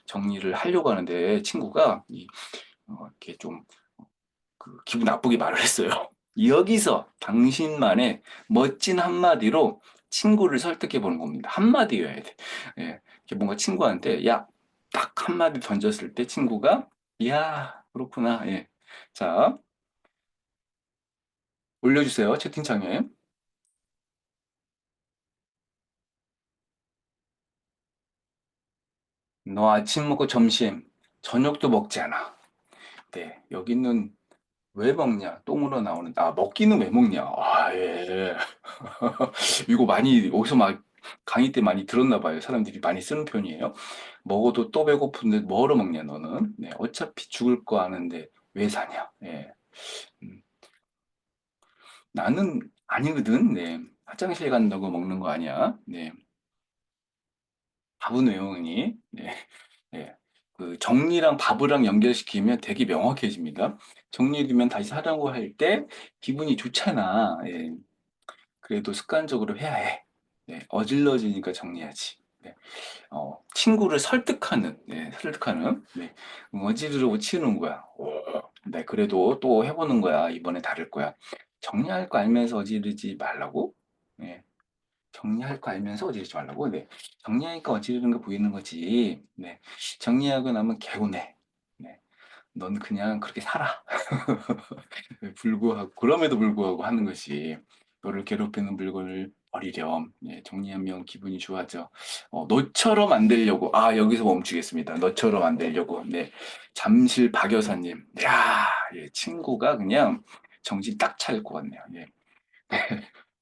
정리를 하려고 하는데 친구가 이렇게 좀 기분 나쁘게 말을 했어요. 여기서 당신만의 멋진 한마디로 친구를 설득해 보는 겁니다. 한마디여야 돼. 예. 이렇게 뭔가 친구한테, 야, 딱 한마디 던졌을 때 친구가, 이야, 그렇구나. 예. 자, 올려주세요. 채팅창에. 너 아침 먹고 점심, 저녁도 먹지 않아. 네. 여기는 왜 먹냐? 똥으로 나오는, 먹기는 왜 먹냐? 예. 이거 많이 어디서 막 강의 때 많이 들었나 봐요. 사람들이 많이 쓰는 편이에요. 먹어도 또 배고픈데 뭐하러 먹냐 너는? 네, 어차피 죽을 거 아는데 왜 사냐? 예. 음, 나는 아니거든. 네. 화장실 간다고 먹는 거 아니야. 네. 밥은 왜 먹니? 네. 네. 그 정리랑 밥이랑 연결시키면 되게 명확해집니다. 정리되면 다시 사라고 할 때 기분이 좋잖아. 예. 그래도 습관적으로 해야 해. 네. 어질러지니까 정리하지. 네. 친구를 설득하는, 네, 설득하는, 네, 어지르고 치우는 거야. 네, 그래도 또 해보는 거야. 이번에 다를 거야. 정리할 거 알면서 어지르지 말라고? 네, 정리할 거 알면서 어지르지 말라고? 네, 정리하니까 어지르는 거 보이는 거지. 네, 정리하고 나면 개운해. 네, 넌 그냥 그렇게 살아. 불구하고 그럼에도 불구하고 하는 것이 너를 괴롭히는 물건을 버리렴. 예, 정리하면 기분이 좋아져. 너처럼 안 되려고. 여기서 멈추겠습니다. 너처럼 안 되려고. 네, 잠실 박 여사님. 야, 예, 친구가 그냥 정신 딱 차릴 것 같네요. 예.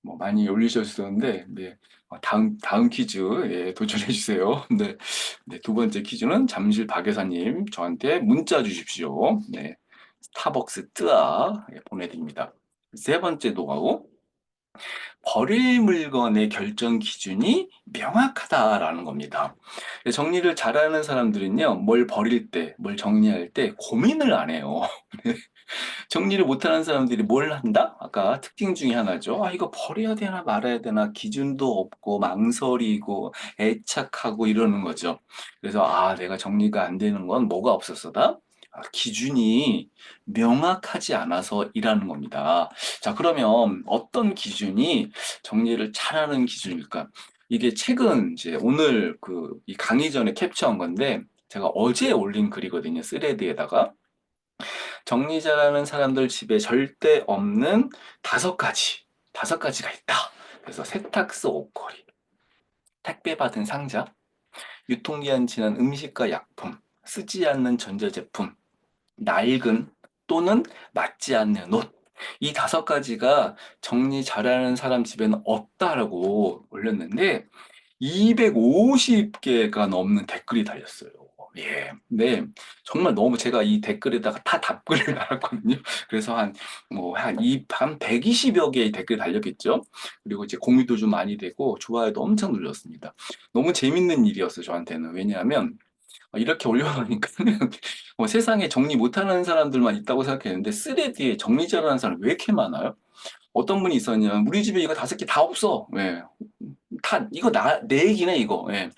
뭐 많이 올리셨었는데, 네. 다음 퀴즈, 예, 도전해 주세요. 네. 네, 두 번째 퀴즈는 잠실 박여사님, 저한테 문자 주십시오. 네. 스타벅스 뜨아, 예, 보내드립니다. 세 번째 노하우, 버릴 물건의 결정 기준이 명확하다라는 겁니다. 정리를 잘하는 사람들은요, 뭘 버릴 때, 뭘 정리할 때 고민을 안 해요. 정리를 못하는 사람들이 뭘 한다? 아까 특징 중에 하나죠. 아, 이거 버려야 되나 말아야 되나 기준도 없고 망설이고 애착하고 이러는 거죠. 그래서 아, 내가 정리가 안 되는 건 뭐가 없었어다? 아, 기준이 명확하지 않아서 이라는 겁니다. 자, 그러면 어떤 기준이 정리를 잘하는 기준일까? 이게 최근 이제 오늘 이 강의 전에 캡처한 건데 제가 어제 올린 글이거든요. 스레드에다가. 정리 잘하는 사람들 집에 절대 없는 다섯 가지가 있다. 그래서 세탁소 옷걸이, 택배 받은 상자, 유통기한 지난 음식과 약품, 쓰지 않는 전자제품, 낡은 또는 맞지 않는 옷. 이 다섯 가지가 정리 잘하는 사람 집에는 없다라고 올렸는데 250개가 넘는 댓글이 달렸어요. 예. 네. 정말 너무 제가 이 댓글에다가 다 답글을 달았거든요. 그래서 한 120여 개의 댓글이 달렸겠죠. 그리고 이제 공유도 좀 많이 되고 좋아요도 엄청 눌렸습니다. 너무 재밌는 일이었어요, 저한테는. 왜냐하면 이렇게 올려놓으니까 세상에 정리 못하는 사람들만 있다고 생각했는데 스레드에 정리 잘하는 사람 왜 이렇게 많아요? 어떤 분이 있었냐면 우리 집에 이거 다섯 개 다 없어. 왜? 이거 내 얘기네, 이거. 예.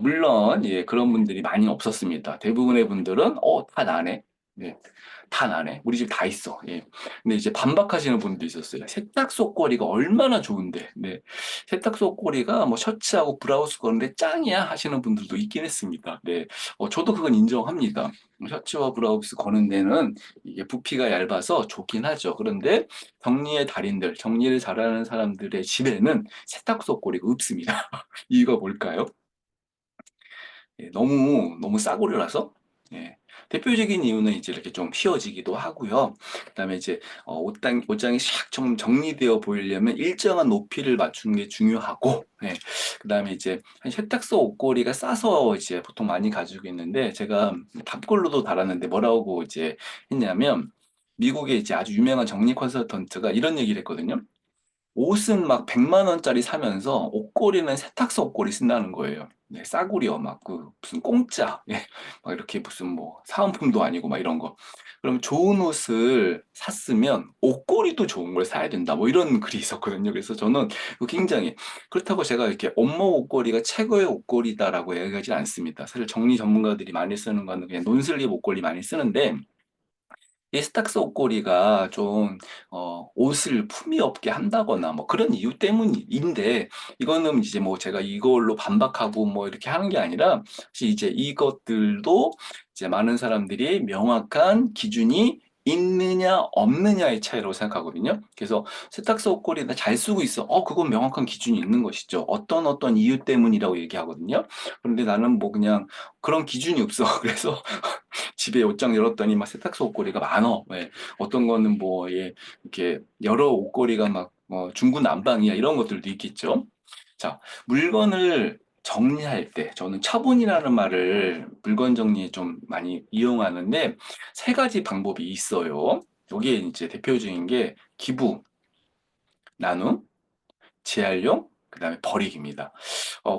물론, 예, 그런 분들이 많이 없었습니다. 대부분의 분들은, 다 나네. 예. 다 나네. 우리 집 다 있어. 예. 근데 이제 반박하시는 분도 있었어요. 세탁소 꼬리가 얼마나 좋은데. 네. 세탁소 꼬리가 뭐 셔츠하고 브라우스 거는데 짱이야 하시는 분들도 있긴 했습니다. 네. 저도 그건 인정합니다. 셔츠와 브라우스 거는 데는 이게 부피가 얇아서 좋긴 하죠. 그런데 정리의 달인들, 정리를 잘하는 사람들의 집에는 세탁소 꼬리가 없습니다. 이유가 뭘까요? 예, 너무 싸구려라서. 예. 대표적인 이유는 이제 이렇게 좀 휘어지기도 하고요. 그다음에 이제 옷장이 샥 좀 정리되어 보이려면 일정한 높이를 맞추는 게 중요하고, 예. 그다음에 이제 세탁소 옷걸이가 싸서 이제 보통 많이 가지고 있는데 제가 답글로도 달았는데 뭐라고 이제 했냐면 미국의 이제 아주 유명한 정리 컨설턴트가 이런 얘기를 했거든요. 옷은 막 100만 원짜리 사면서 옷걸이는 세탁소 옷걸이 쓴다는 거예요. 네, 싸구려 막 무슨 공짜 예, 막 이렇게 무슨 뭐 사은품도 아니고 막 이런 거. 그럼 좋은 옷을 샀으면 옷걸이도 좋은 걸 사야 된다. 뭐 이런 글이 있었거든요. 그래서 저는 굉장히 그렇다고 제가 이렇게 엄마 옷걸이가 최고의 옷걸이다라고 얘기하지 않습니다. 사실 정리 전문가들이 많이 쓰는 거는 그냥 논슬립 옷걸이 많이 쓰는데 이 스탁스 옷걸이가 좀 옷을 품위 없게 한다거나 뭐 그런 이유 때문인데 이거는 이제 뭐 제가 이걸로 반박하고 뭐 이렇게 하는 게 아니라 사실 이제 이것들도 이제 많은 사람들이 명확한 기준이 있느냐 없느냐의 차이라고 생각하거든요. 그래서 세탁소 옷걸이 나잘 쓰고 있어. 그건 명확한 기준이 있는 것이죠. 어떤 이유 때문이라고 얘기하거든요. 그런데 나는 뭐 그냥 그런 기준이 없어. 그래서 집에 옷장 열었더니 막 세탁소 옷걸이가 많어. 예. 어떤 거는 뭐, 예, 이렇게 여러 옷걸이가 막, 중구난방이야. 이런 것들도 있겠죠. 자, 물건을 정리할 때, 저는 처분이라는 말을 물건 정리에 좀 많이 이용하는데, 세 가지 방법이 있어요. 여기에 이제 대표적인 게 기부, 나눔, 재활용, 그 다음에 버리기입니다.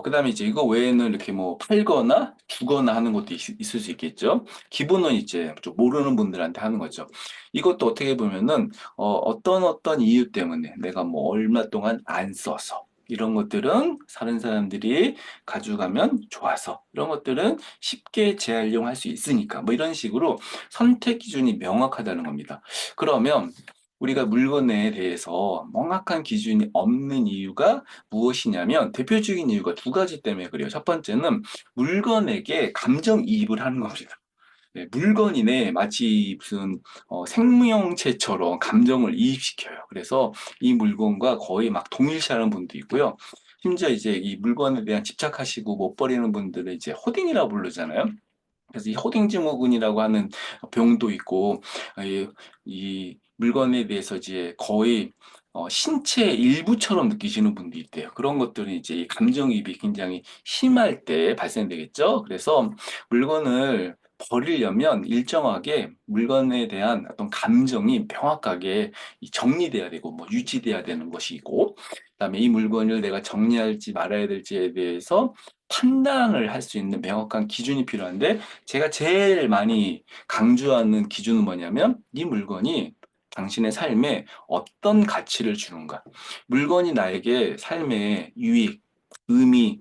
그 다음에 이제 이거 외에는 이렇게 뭐 팔거나 주거나 하는 것도 있을 수 있겠죠. 기본은 이제 좀 모르는 분들한테 하는 거죠. 이것도 어떻게 보면은, 어떤 이유 때문에 내가 뭐 얼마 동안 안 써서 이런 것들은 다른 사람들이 가져가면 좋아서 이런 것들은 쉽게 재활용할 수 있으니까 뭐 이런 식으로 선택 기준이 명확하다는 겁니다. 그러면 우리가 물건에 대해서 명확한 기준이 없는 이유가 무엇이냐면 대표적인 이유가 두 가지 때문에 그래요. 첫 번째는 물건에게 감정이입을 하는 겁니다. 네, 물건이네 마치 무슨 생명체처럼 감정을 이입시켜요. 그래서 이 물건과 거의 막 동일시하는 분도 있고요. 심지어 이제 이 물건에 대한 집착하시고 못 버리는 분들을 이제 호딩이라고 부르잖아요. 그래서 이 호딩 증후군이라고 하는 병도 있고 이 물건에 대해서 이제 거의 신체의 일부처럼 느끼시는 분도 있대요. 그런 것들은 이제 이 감정이입이 굉장히 심할 때 발생되겠죠. 그래서 물건을 버리려면 일정하게 물건에 대한 어떤 감정이 명확하게 정리돼야 되고 뭐 유지돼야 되는 것이고, 그다음에 이 물건을 내가 정리할지 말아야 될지에 대해서 판단을 할 수 있는 명확한 기준이 필요한데, 제가 제일 많이 강조하는 기준은 뭐냐면 이 물건이 당신의 삶에 어떤 가치를 주는가. 물건이 나에게 삶의 유익, 의미,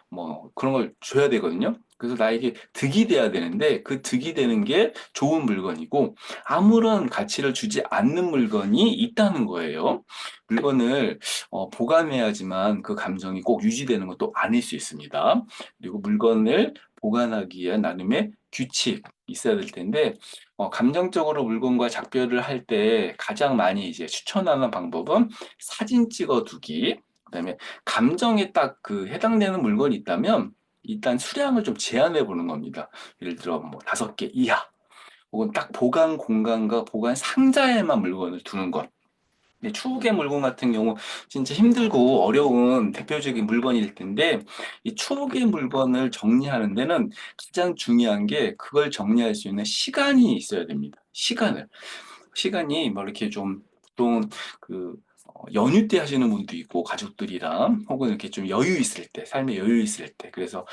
뭐 그런 걸 줘야 되거든요. 그래서 나에게 득이 돼야 되는데 그 득이 되는 게 좋은 물건이고, 아무런 가치를 주지 않는 물건이 있다는 거예요. 물건을 보관해야지만 그 감정이 꼭 유지되는 것도 아닐 수 있습니다. 그리고 물건을 보관하기 위한 나름의 규칙 있어야 될 텐데, 감정적으로 물건과 작별을 할 때 가장 많이 이제 추천하는 방법은 사진 찍어 두기. 그다음에 감정에 딱 그 해당되는 물건이 있다면 일단 수량을 좀 제한해 보는 겁니다. 예를 들어 뭐 5개 이하, 혹은 딱 보관 공간과 보관 상자에만 물건을 두는 것. 근데 추억의 물건 같은 경우 진짜 힘들고 어려운 대표적인 물건일 텐데, 이 추억의 물건을 정리하는 데는 가장 중요한 게 그걸 정리할 수 있는 시간이 있어야 됩니다. 시간이 뭐 이렇게 좀 보통 그 연휴 때 하시는 분도 있고 가족들이랑, 혹은 이렇게 좀 여유 있을 때, 삶에 여유 있을 때, 그래서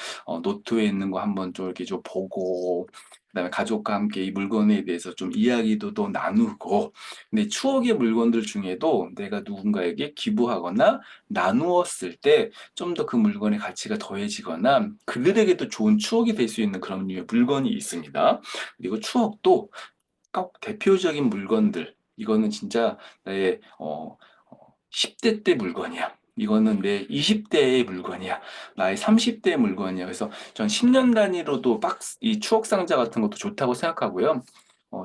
노트에 있는 거 한번 좀 이렇게 좀 보고, 그다음에 가족과 함께 이 물건에 대해서 좀 이야기도 또 나누고. 근데 추억의 물건들 중에도 내가 누군가에게 기부하거나 나누었을 때 좀 더 그 물건의 가치가 더해지거나 그들에게도 좋은 추억이 될 수 있는 그런 류의 물건이 있습니다. 그리고 추억도 꼭 대표적인 물건들, 이거는 진짜 나의 10대 때 물건이야. 이거는 내 20대의 물건이야. 나의 30대의 물건이야. 그래서 전 10년 단위로도 이 추억 상자 같은 것도 좋다고 생각하고요.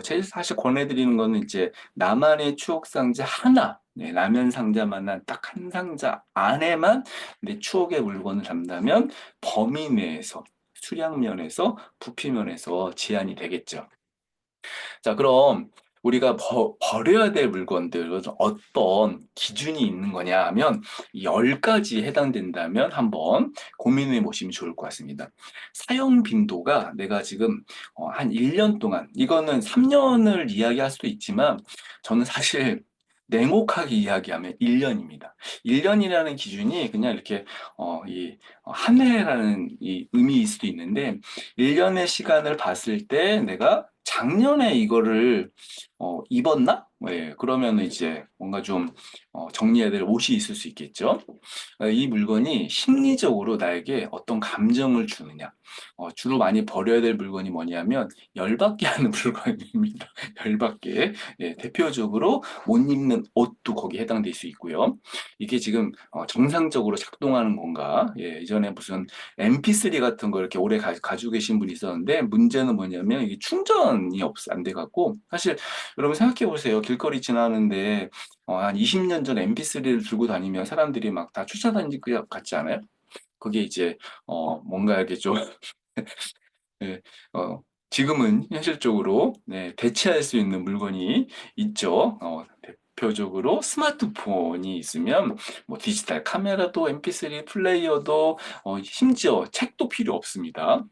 제일 사실 권해드리는 거는 이제 나만의 추억 상자 하나, 네, 라면 상자만한 딱 한 상자 안에만 내 추억의 물건을 담다면 범위 내에서, 수량 면에서, 부피 면에서 제한이 되겠죠. 자, 그럼 우리가 버려야 될 물건들은 어떤 기준이 있는 거냐 하면, 10가지에 해당된다면 한번 고민해 보시면 좋을 것 같습니다. 사용 빈도가 내가 지금 한 1년 동안, 이거는 3년을 이야기할 수도 있지만 저는 사실 냉혹하게 이야기하면 1년입니다. 1년이라는 기준이 그냥 이렇게 한 해라는 이 의미일 수도 있는데, 1년의 시간을 봤을 때 내가 작년에 이거를 입었나? 예, 그러면 이제 뭔가 좀 정리해야 될 옷이 있을 수 있겠죠. 이 물건이 심리적으로 나에게 어떤 감정을 주느냐. 주로 많이 버려야 될 물건이 뭐냐면 열받게 하는 물건입니다. 열받게. 예, 대표적으로 못 입는 옷도 거기에 해당될 수 있고요. 이게 지금 정상적으로 작동하는 건가? 예, 이전에 무슨 MP3 같은 거 이렇게 오래 가지고 계신 분이 있었는데, 문제는 뭐냐면 이게 충전이 안 돼 갖고. 사실 여러분 생각해 보세요. 길거리 지나는데 한 20년 전 MP3를 들고 다니면 사람들이 막 다 쫓아다닐 것 같지 않아요? 그게 이제 뭔가 이렇게 좀 네, 지금은 현실적으로 네, 대체할 수 있는 물건이 있죠. 대표적으로 스마트폰이 있으면 뭐 디지털 카메라도 MP3 플레이어도 심지어 책도 필요 없습니다.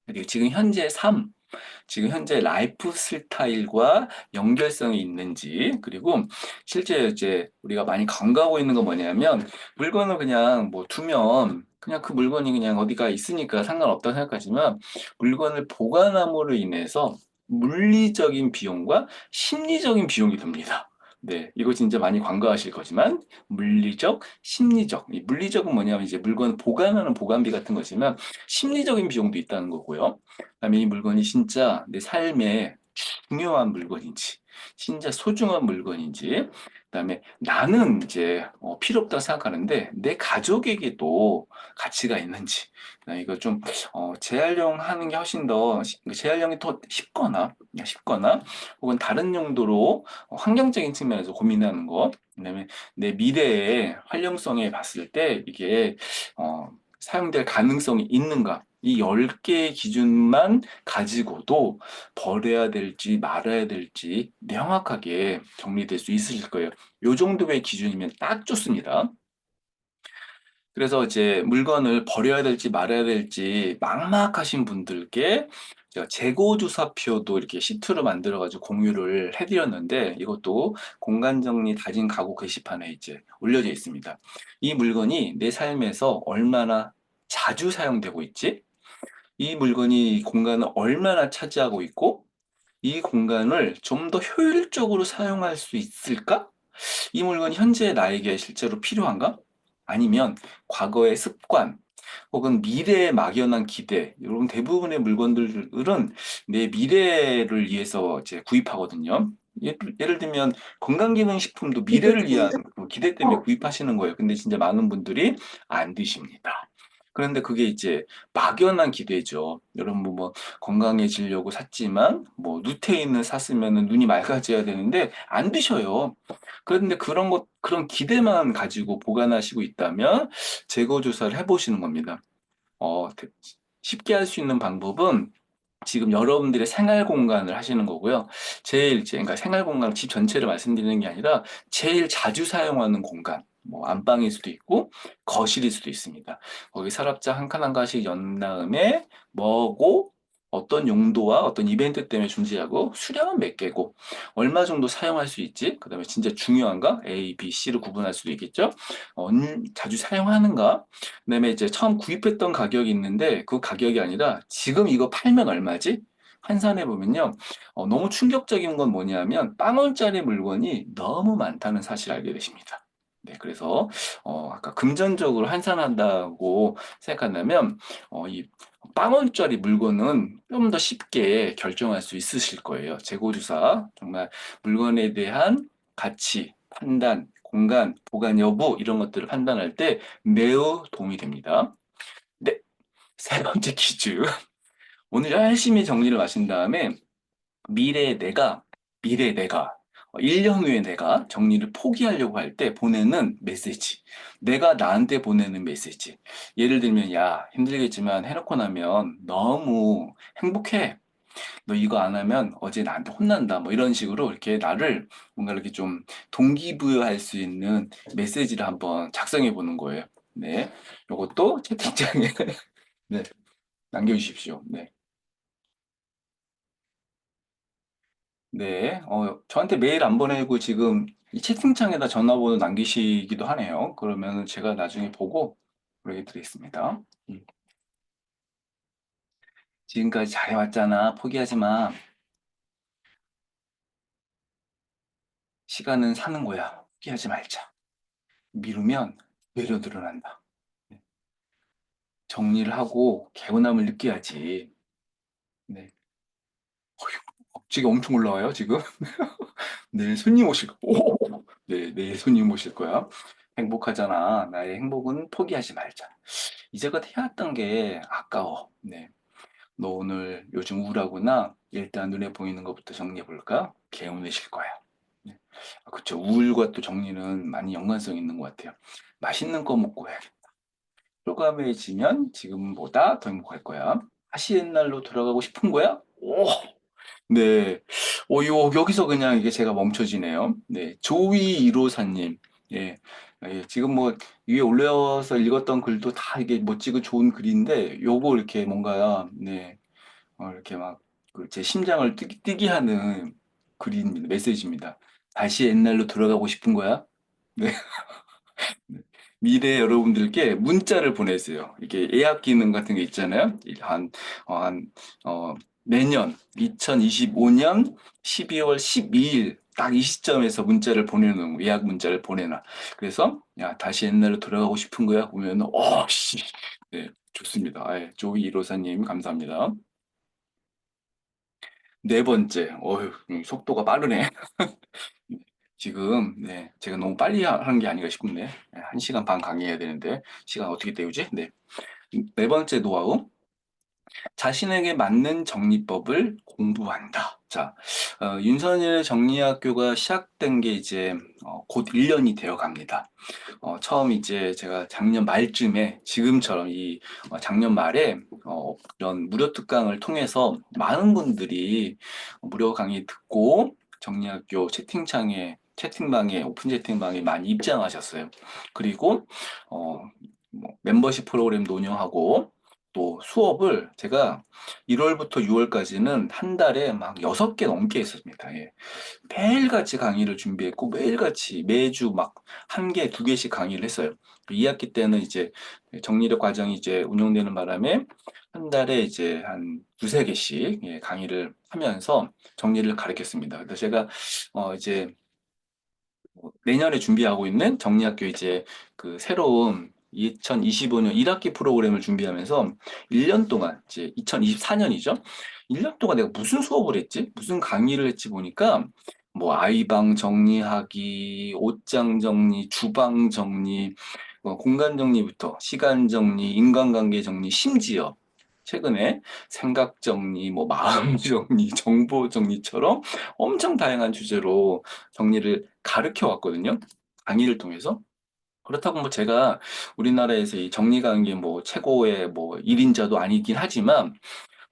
그리고 지금 현재 라이프 스타일과 연결성이 있는지, 그리고 실제 이제 우리가 많이 간과하고 있는 건 뭐냐면, 물건을 그냥 뭐 두면 그냥 그 물건이 그냥 어디가 있으니까 상관없다고 생각하지만, 물건을 보관함으로 인해서 물리적인 비용과 심리적인 비용이 듭니다. 네, 이거 진짜 많이 간과하실 거지만, 물리적, 심리적. 이 물리적은 뭐냐면 이제 물건 보관하는 보관비 같은 거지만, 심리적인 비용도 있다는 거고요. 그다음에 이 물건이 진짜 내 삶에 중요한 물건인지, 진짜 소중한 물건인지, 그다음에 나는 이제 필요 없다고 생각하는데 내 가족에게도 가치가 있는지. 이거 좀 재활용하는 게 훨씬 더 재활용이 더 쉽거나 혹은 다른 용도로 환경적인 측면에서 고민하는 거. 그다음에 내 미래의 활용성에 봤을 때 이게 어, 사용될 가능성이 있는가? 이 10개의 기준만 가지고도 버려야 될지 말아야 될지 명확하게 정리될 수 있으실 거예요. 요 정도의 기준이면 딱 좋습니다. 그래서 이제 물건을 버려야 될지 말아야 될지 막막하신 분들께 제가 재고조사표도 이렇게 시트로 만들어가지고 공유를 해드렸는데 이것도 공간정리 다진 가구 게시판에 이제 올려져 있습니다. 이 물건이 내 삶에서 얼마나 자주 사용되고 있지? 이 물건이 이 공간을 얼마나 차지하고 있고 이 공간을 좀 더 효율적으로 사용할 수 있을까? 이 물건이 현재 나에게 실제로 필요한가? 아니면 과거의 습관 혹은 미래의 막연한 기대, 여러분 대부분의 물건들은 내 미래를 위해서 이제 구입하거든요. 예를 들면 건강기능식품도 미래를 위한 그 기대 때문에 구입하시는 거예요. 근데 진짜 많은 분들이 안 드십니다. 그런데 그게 이제 막연한 기대죠. 여러분 뭐 건강해지려고 샀지만 뭐 누테인을 샀으면 눈이 맑아져야 되는데 안 드셔요. 그런데 그런 기대만 가지고 보관하시고 있다면 재고 조사를 해보시는 겁니다. 어, 쉽게 할 수 있는 방법은 지금 여러분들의 생활 공간을 하시는 거고요. 그러니까 생활 공간, 집 전체를 말씀드리는 게 아니라 제일 자주 사용하는 공간, 뭐 안방일 수도 있고 거실일 수도 있습니다. 거기 서랍장 한 칸 한 칸씩 연 다음에 뭐고 어떤 용도와 어떤 이벤트 때문에 존재하고 수량은 몇 개고 얼마 정도 사용할 수 있지? 그다음에 진짜 중요한가? A, B, C로 구분할 수도 있겠죠? 자주 사용하는가? 그다음에 이제 처음 구입했던 가격이 있는데 그 가격이 아니라 지금 이거 팔면 얼마지? 환산해 보면요. 너무 충격적인 건 뭐냐면 빵 원짜리 물건이 너무 많다는 사실을 알게 되십니다. 네, 그래서 아까 금전적으로 환산한다고 생각한다면 이 빵 원짜리 물건은 좀 더 쉽게 결정할 수 있으실 거예요. 재고주사 정말 물건에 대한 가치, 판단, 공간, 보관 여부 이런 것들을 판단할 때 매우 도움이 됩니다. 네, 세 번째 퀴즈. 오늘 열심히 정리를 마신 다음에 미래의 내가, 미래의 내가, 1년 후의 내가 정리를 포기하려고 할 때 보내는 메시지. 내가 나한테 보내는 메시지. 예를 들면, 야, 힘들겠지만 해놓고 나면 너무 행복해. 너 이거 안 하면 어제 나한테 혼난다. 뭐 이런 식으로 이렇게 나를 뭔가 이렇게 좀 동기부여할 수 있는 메시지를 한번 작성해 보는 거예요. 네. 요것도 채팅창에 네, 남겨주십시오. 네. 네. 저한테 메일 안 보내고 지금 이 채팅창에다 전화번호 남기시기도 하네요. 그러면 제가 나중에 보고 보내드리겠습니다. 음. 지금까지 잘해왔잖아. 포기하지 마. 시간은 사는 거야. 포기하지 말자. 미루면 뇌로 늘어난다. 네. 정리를 하고 개운함을 느껴야지. 네. 지금 엄청 올라와요, 지금. 내일 손님 오실 거. 오! 네, 내일 손님 오실 거야. 행복하잖아. 나의 행복은 포기하지 말자. 이제껏 해왔던 게 아까워. 네. 너 오늘 요즘 우울하구나. 일단 눈에 보이는 것부터 정리해 볼까? 개운해질 거야. 네. 그쵸. 우울과 또 정리는 많이 연관성 있는 것 같아요. 맛있는 거 먹고 해야겠다. 효감해지면 지금보다 더 행복할 거야. 다시 옛날로 돌아가고 싶은 거야? 오! 네. 여기서 그냥 이게 제가 멈춰지네요. 네. 조이 1호사님. 예. 예, 지금 뭐 위에 올려서 읽었던 글도 다 이게 멋지고 좋은 글인데 요거 이렇게 뭔가 네. 이렇게 막 그 제 심장을 뛰게 하는 글입니다. 메시지입니다. 다시 옛날로 돌아가고 싶은 거야? 네. 네. 미래 여러분들께 문자를 보내세요. 이게 예약 기능 같은 게 있잖아요. 한, 내년 2025년 12월 12일 딱 이 시점에서 문자를 보내는 거, 예약 문자를 보내놔. 그래서 야 다시 옛날로 돌아가고 싶은 거야? 보면 씨, 네 좋습니다. 예, 조이 1호사님 감사합니다. 네 번째, 속도가 빠르네. 지금, 네, 제가 너무 빨리 하는 게 아닌가 싶은데, 네, 1시간 반 강의해야 되는데, 시간 어떻게 때우지? 네. 네 번째 노하우. 자신에게 맞는 정리법을 공부한다. 자, 윤선일의 정리학교가 시작된 게 이제 곧 1년이 되어 갑니다. 처음 이제 제가 작년 말쯤에 지금처럼 이 작년 말에 이런 무료 특강을 통해서 많은 분들이 무료 강의 듣고 정리학교 채팅방에 오픈 채팅방에 많이 입장하셨어요. 그리고 어, 뭐 멤버십 프로그램도 운영하고 또 수업을 제가 1월부터 6월까지는 한 달에 막 6개 넘게 했습니다. 예. 매일같이 강의를 준비했고 매일같이 매주 막 한 개, 두 개씩 강의를 했어요. 2학기 때는 이제 정리력 과정이 이제 운영되는 바람에 한 달에 이제 한 두세 개씩 예, 강의를 하면서 정리를 가르쳤습니다. 그래서 제가 이제 내년에 준비하고 있는 정리학교 이제 그 새로운 2025년 1학기 프로그램을 준비하면서 1년 동안 이제 2024년이죠. 1년 동안 내가 무슨 수업을 했지? 무슨 강의를 했지 보니까 뭐 아이방 정리하기, 옷장 정리, 주방 정리, 공간 정리부터 시간 정리, 인간관계 정리, 심지어 최근에 생각 정리, 뭐 마음 정리, 정보 정리처럼 엄청 다양한 주제로 정리를 가르쳐 왔거든요. 강의를 통해서. 그렇다고 뭐 제가 우리나라에서 이 정리 관계 뭐 최고의 뭐 1인자도 아니긴 하지만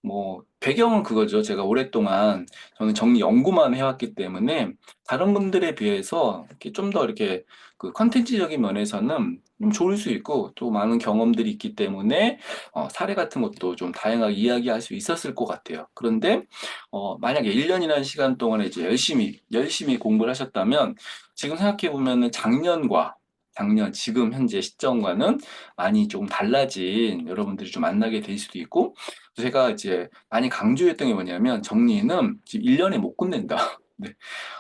뭐 배경은 그거죠. 제가 오랫동안 저는 정리 연구만 해왔기 때문에 다른 분들에 비해서 이렇게 좀 더 이렇게 그 컨텐츠적인 면에서는 좀 좋을 수 있고 또 많은 경험들이 있기 때문에 사례 같은 것도 좀 다양하게 이야기할 수 있었을 것 같아요. 그런데 만약에 1년이라는 시간 동안에 이제 열심히 공부를 하셨다면 지금 생각해 보면은 작년 지금 현재 시점과는 많이 조금 달라진 여러분들이 좀 만나게 될 수도 있고 제가 이제 많이 강조했던 게 뭐냐면 정리는 지금 1년에 못 끝낸다. 네.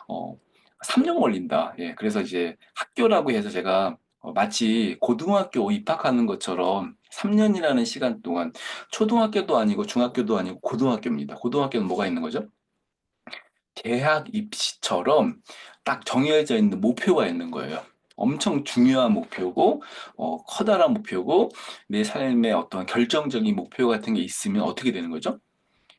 어, 3년 걸린다. 예. 그래서 이제 학교라고 해서 제가 마치 고등학교 입학하는 것처럼 3년이라는 시간 동안 초등학교도 아니고 중학교도 아니고 고등학교입니다. 고등학교는 뭐가 있는 거죠? 대학 입시처럼 딱 정해져 있는 목표가 있는 거예요. 엄청 중요한 목표고, 커다란 목표고, 내 삶의 어떤 결정적인 목표 같은 게 있으면 어떻게 되는 거죠?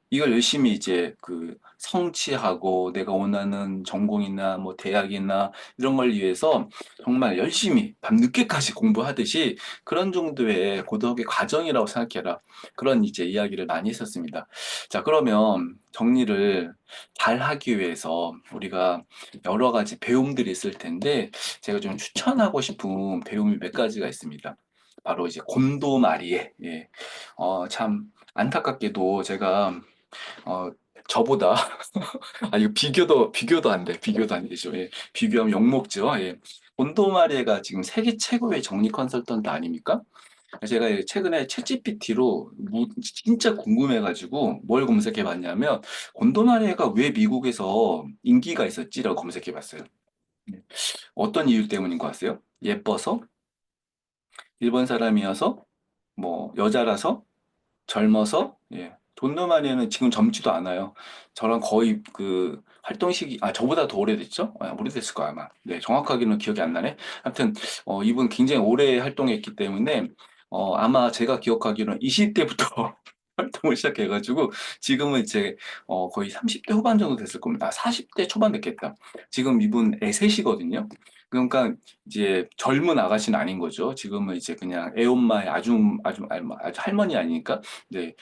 이걸 열심히 이제 그 성취하고 내가 원하는 전공이나 뭐 대학이나 이런 걸 위해서 정말 열심히 밤늦게까지 공부하듯이 그런 정도의 고독의 과정이라고 생각해라. 그런 이제 이야기를 많이 했었습니다. 자, 그러면 정리를 잘 하기 위해서 우리가 여러 가지 배움들이 있을 텐데 제가 좀 추천하고 싶은 배움이 몇 가지가 있습니다. 바로 이제 곤도마리에, 예. 참 안타깝게도 제가 어, 저보다, 아, 이거 비교도 안 돼. 비교도 안 되죠. 예. 비교하면 욕먹죠. 예. 본도마리에가 지금 세계 최고의 정리 컨설턴트 아닙니까? 제가 최근에 챗GPT로 진짜 궁금해가지고 뭘 검색해 봤냐면, 곤도마리에가 왜 미국에서 인기가 있었지라고 검색해 봤어요. 예. 어떤 이유 때문인 것 같아요? 예뻐서? 일본 사람이어서? 뭐, 여자라서? 젊어서 예. 돈노마니아는 지금 젊지도 않아요. 저랑 거의 그 활동 시기 저보다 더 오래됐죠? 오래됐을 거야 아마. 네, 정확하게는 기억이 안 나네. 하여튼 이분 굉장히 오래 활동했기 때문에 아마 제가 기억하기로는 20대부터 활동을 시작해가지고 지금은 이제 거의 30대 후반 정도 됐을 겁니다. 40대 초반 됐겠다. 지금 이분 애셋이거든요. 그러니까 이제 젊은 아가씨는 아닌 거죠. 지금은 이제 그냥 애엄마의 아주 할머니 아니니까 네,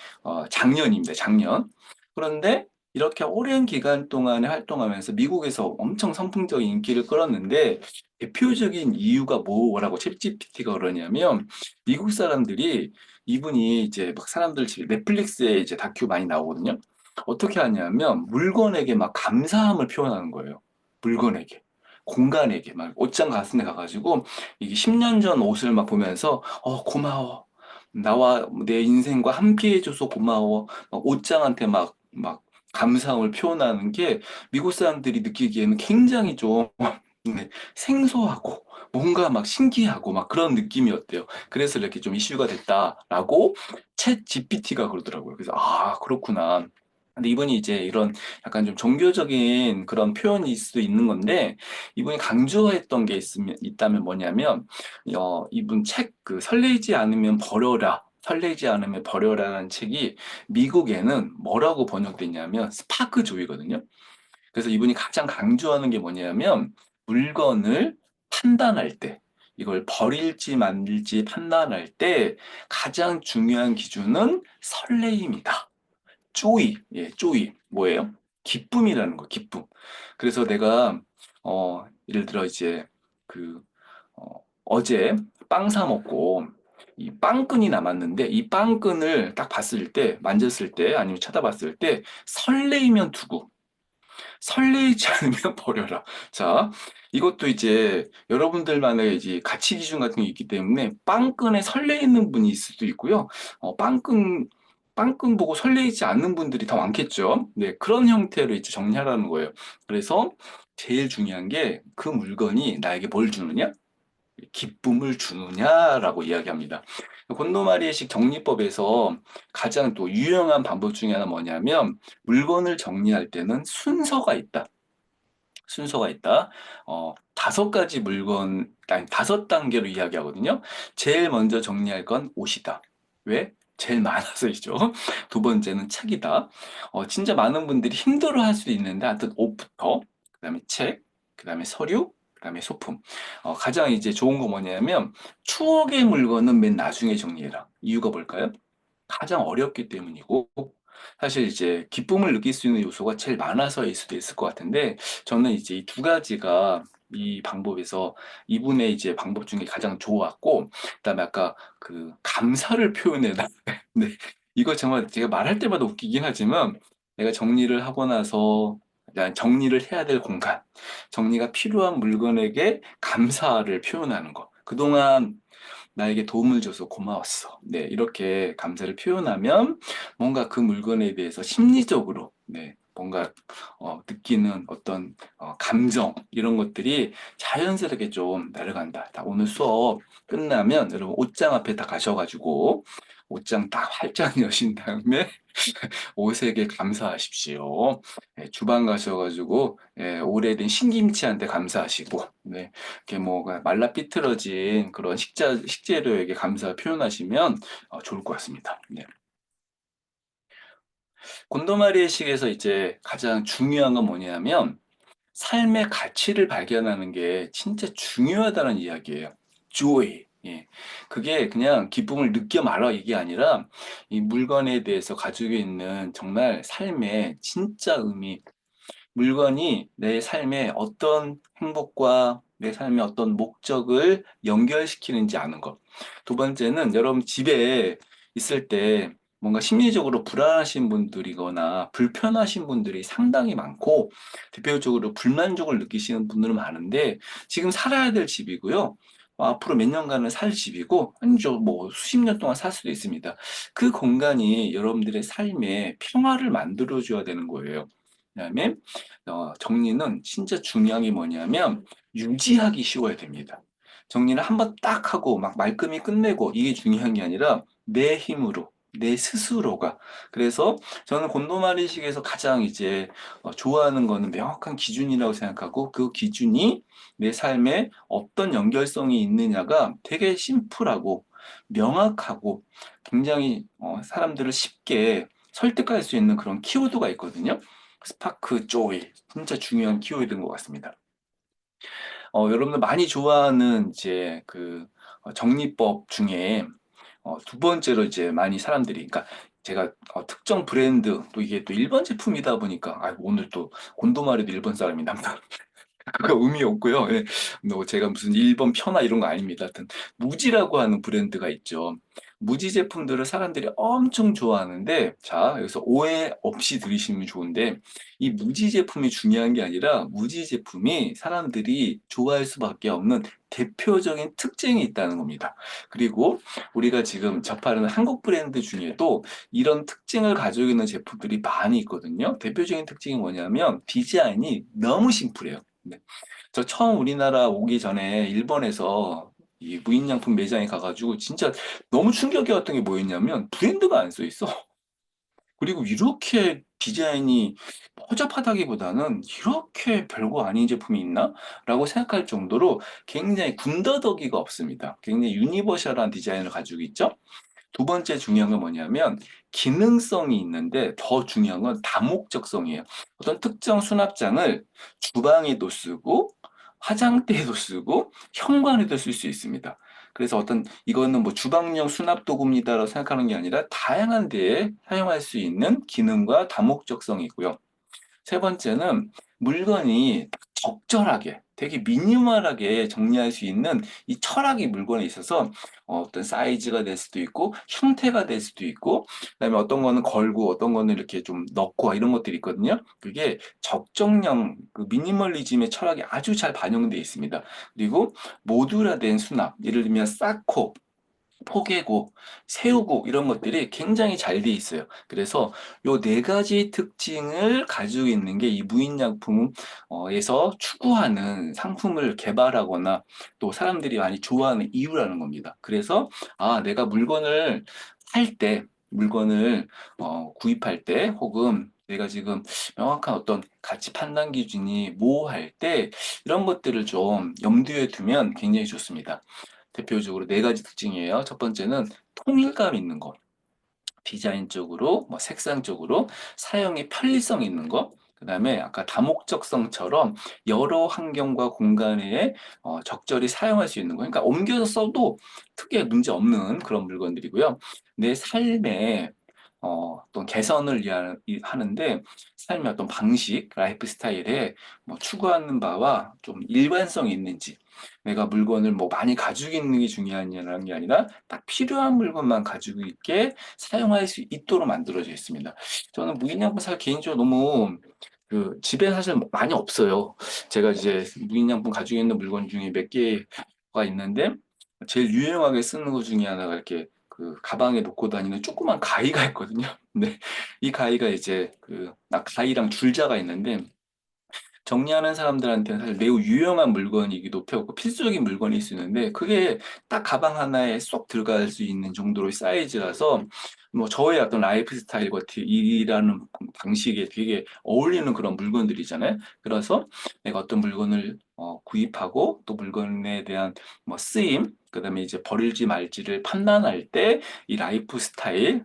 작년입니다. 작년. 그런데 이렇게 오랜 기간 동안에 활동하면서 미국에서 엄청 선풍적인 인기를 끌었는데 대표적인 이유가 뭐라고 챗GPT가 그러냐면 미국 사람들이 이분이 이제 막 사람들 집에 넷플릭스에 이제 다큐 많이 나오거든요. 어떻게 하냐면 물건에게 막 감사함을 표현하는 거예요. 물건에게. 공간에게 막 옷장 같은 데 가가지고 이게 10년 전 옷을 막 보면서 고마워. 나와 내 인생과 함께 해줘서 고마워. 막 옷장한테 막 감사함을 표현하는 게 미국 사람들이 느끼기에는 굉장히 좀 네, 생소하고 뭔가 막 신기하고 막 그런 느낌이었대요. 그래서 이렇게 좀 이슈가 됐다라고 챗 GPT가 그러더라고요. 그래서 그렇구나. 근데 이분이 이제 이런 약간 좀 종교적인 그런 표현일 수도 있는 건데 이분이 강조했던 게 있다면 뭐냐면 이분 책 그 설레지 않으면 버려라. 설레지 않으면 버려라는 책이 미국에는 뭐라고 번역됐냐면 스파크 조이거든요. 그래서 이분이 가장 강조하는 게 뭐냐면 물건을 판단할 때, 이걸 버릴지 말지 판단할 때 가장 중요한 기준은 설레임이다. 쪼이, 예, 쪼이. 뭐예요? 기쁨이라는 거, 기쁨. 그래서 내가, 예를 들어 이제 그, 어제 빵 사 먹고 이 빵끈이 남았는데 이 빵끈을 딱 봤을 때, 만졌을 때, 아니면 쳐다봤을 때 설레이면 두고 설레이지 않으면 버려라. 자, 이것도 이제 여러분들만의 이제 가치 기준 같은 게 있기 때문에 빵끈에 설레이는 분이 있을 수도 있고요. 빵끈 보고 설레이지 않는 분들이 더 많겠죠. 네, 그런 형태로 이제 정리하라는 거예요. 그래서 제일 중요한 게 그 물건이 나에게 뭘 주느냐? 기쁨을 주느냐라고 이야기합니다. 곤도마리에식 정리법에서 가장 또 유용한 방법 중에 하나 뭐냐면 물건을 정리할 때는 순서가 있다. 순서가 있다. 다섯 가지 물건, 아니, 다섯 단계로 이야기하거든요. 제일 먼저 정리할 건 옷이다. 왜? 제일 많아서이죠. 두 번째는 책이다. 진짜 많은 분들이 힘들어 할 수도 있는데, 하여튼 옷부터, 그 다음에 책, 그 다음에 서류, 그 다음에 소품. 가장 이제 좋은 거 뭐냐면, 추억의 물건은 맨 나중에 정리해라. 이유가 뭘까요? 가장 어렵기 때문이고, 사실 이제 기쁨을 느낄 수 있는 요소가 제일 많아서일 수도 있을 것 같은데, 저는 이제 이 두 가지가 이 방법에서 이분의 이제 방법 중에 가장 좋았고, 그다음에 아까 그 감사를 표현해라. 네, 이거 정말 제가 말할 때마다 웃기긴 하지만, 내가 정리를 하고 나서 그냥 정리를 해야 될 공간, 정리가 필요한 물건에게 감사를 표현하는 거. 그동안 나에게 도움을 줘서 고마웠어. 네, 이렇게 감사를 표현하면 뭔가 그 물건에 대해서 심리적으로, 네, 뭔가 느끼는 어떤 감정 이런 것들이 자연스럽게 좀 내려간다. 다 오늘 수업 끝나면 여러분 옷장 앞에 다 가셔가지고 옷장 딱 활짝 여신 다음에 옷에게 감사하십시오. 예, 주방 가셔가지고 예, 오래된 신김치한테 감사하시고, 네, 이렇게 뭐 말라 삐뚤어진 그런 식재료에게 감사 표현하시면 좋을 것 같습니다. 네. 곤도마리의식에서 이제 가장 중요한 건 뭐냐면 삶의 가치를 발견하는 게 진짜 중요하다는 이야기예요. joy. 예. 그게 그냥 기쁨을 느껴 말아 이게 아니라 이 물건에 대해서 가지고 있는 정말 삶의 진짜 의미, 물건이 내 삶에 어떤 행복과 내 삶의 어떤 목적을 연결시키는지 아는 것. 두 번째는 여러분 집에 있을 때 뭔가 심리적으로 불안하신 분들이거나 불편하신 분들이 상당히 많고 대표적으로 불만족을 느끼시는 분들은 많은데 지금 살아야 될 집이고요. 앞으로 몇 년간은 살 집이고 아니죠 뭐 수십 년 동안 살 수도 있습니다. 그 공간이 여러분들의 삶에 평화를 만들어 줘야 되는 거예요. 그다음에 정리는 진짜 중요한 게 뭐냐면 유지하기 쉬워야 됩니다. 정리를 한번 딱 하고 막 말끔히 끝내고 이게 중요한 게 아니라 내 힘으로 내 스스로가 그래서 저는 곤도마리식에서 가장 이제 좋아하는 거는 명확한 기준이라고 생각하고 그 기준이 내 삶에 어떤 연결성이 있느냐가 되게 심플하고 명확하고 굉장히 사람들을 쉽게 설득할 수 있는 그런 키워드가 있거든요. 스파크 조이 진짜 중요한 키워드인 것 같습니다. 여러분들 많이 좋아하는 이제 그 정리법 중에 두 번째로 이제 많이 사람들이 그러니까 제가 특정 브랜드 또 이게 또 일본 제품이다 보니까 아 오늘 또 곤도마리도 일본 사람이 남다 그거 의미 없고요. 예. 뭐 제가 무슨 일본 편화 이런 거 아닙니다. 하여튼 무지라고 하는 브랜드가 있죠. 무지 제품들을 사람들이 엄청 좋아하는데 자, 여기서 오해 없이 들으시면 좋은데 이 무지 제품이 중요한 게 아니라 무지 제품이 사람들이 좋아할 수밖에 없는 대표적인 특징이 있다는 겁니다. 그리고 우리가 지금 접하는 한국 브랜드 중에도 이런 특징을 가지고 있는 제품들이 많이 있거든요. 대표적인 특징이 뭐냐면 디자인이 너무 심플해요. 네. 저 처음 우리나라 오기 전에 일본에서 이 무인양품 매장에 가가지고 진짜 너무 충격이었던 게 뭐였냐면 브랜드가 안 써 있어. 그리고 이렇게 디자인이 허접하다기보다는 이렇게 별거 아닌 제품이 있나? 라고 생각할 정도로 굉장히 군더더기가 없습니다. 굉장히 유니버셜한 디자인을 가지고 있죠. 두 번째 중요한 건 뭐냐면 기능성이 있는데 더 중요한 건 다목적성이에요. 어떤 특정 수납장을 주방에도 쓰고 화장대에도 쓰고 현관에도 쓸 수 있습니다. 그래서 어떤 이거는 뭐 주방용 수납 도구입니다라고 생각하는 게 아니라 다양한 데에 사용할 수 있는 기능과 다목적성이 있고요. 세 번째는 물건이 적절하게 되게 미니멀하게 정리할 수 있는 이 철학이 물건에 있어서 어떤 사이즈가 될 수도 있고 형태가 될 수도 있고 그다음에 어떤 거는 걸고 어떤 거는 이렇게 좀 넣고 이런 것들이 있거든요. 그게 적정량 그 미니멀리즘의 철학이 아주 잘 반영되어 있습니다. 그리고 모듈화된 수납 예를 들면 쌓고 포개고 세우고 이런 것들이 굉장히 잘 돼 있어요. 그래서 요 네 가지 특징을 가지고 있는 게 이 무인양품에서 추구하는 상품을 개발하거나 또 사람들이 많이 좋아하는 이유라는 겁니다. 그래서 아, 내가 물건을 살 때, 물건을 구입할 때 혹은 내가 지금 명확한 어떤 가치 판단 기준이 모호할 때 이런 것들을 좀 염두에 두면 굉장히 좋습니다. 대표적으로 네 가지 특징이에요. 첫 번째는 통일감 있는 거. 디자인적으로, 뭐 색상적으로 사용의 편리성 있는 거. 그다음에 아까 다목적성처럼 여러 환경과 공간에 적절히 사용할 수 있는 거. 그러니까 옮겨서 써도 크게 문제 없는 그런 물건들이고요. 내 삶에 어떤 개선을 하는데 삶의 어떤 방식, 라이프 스타일에 뭐 추구하는 바와 좀 일관성이 있는지 내가 물건을 뭐 많이 가지고 있는 게 중요한 게 아니라 딱 필요한 물건만 가지고 있게 사용할 수 있도록 만들어져 있습니다. 저는 무인양품 사실 개인적으로 너무 그 집에 사실 많이 없어요. 제가 이제 무인양품 가지고 있는 물건 중에 몇 개가 있는데 제일 유용하게 쓰는 것 중에 하나가 이렇게 그 가방에 놓고 다니는 조그만 가위가 있거든요. 근데 이 가위가 이제 가위랑 줄자가 있는데 정리하는 사람들한테는 사실 매우 유용한 물건이기도 하고 필수적인 물건일 수 있는데 그게 딱 가방 하나에 쏙 들어갈 수 있는 정도의 사이즈라서 뭐 저의 어떤 라이프 스타일과 일하는 방식에 되게 어울리는 그런 물건들이잖아요. 그래서 내가 어떤 물건을 구입하고 또 물건에 대한 뭐 쓰임, 그다음에 이제 버릴지 말지를 판단할 때 이 라이프 스타일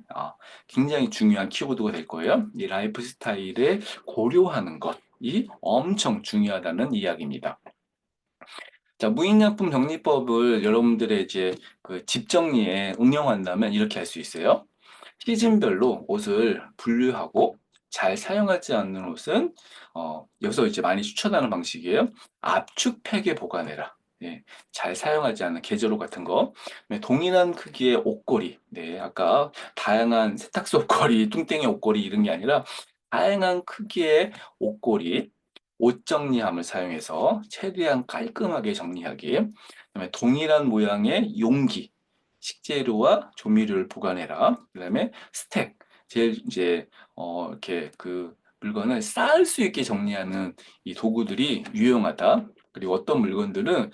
굉장히 중요한 키워드가 될 거예요. 이 라이프 스타일에 고려하는 것. 이 엄청 중요하다는 이야기입니다. 자, 무인양품 정리법을 여러분들의 이제 그 집 정리에 응용한다면 이렇게 할 수 있어요. 시즌별로 옷을 분류하고 잘 사용하지 않는 옷은 여기서 이제 많이 추천하는 방식이에요. 압축팩에 보관해라. 예, 잘 사용하지 않는 계절옷 같은 거. 네, 동일한 크기의 옷걸이. 네, 아까 다양한 세탁소 옷걸이, 뚱땡이 옷걸이 이런 게 아니라 다양한 크기의 옷걸이, 옷 정리함을 사용해서 최대한 깔끔하게 정리하기. 그다음에 동일한 모양의 용기, 식재료와 조미료를 보관해라. 그다음에 스택, 제일 이제 이렇게 그 물건을 쌓을 수 있게 정리하는 이 도구들이 유용하다. 그리고 어떤 물건들은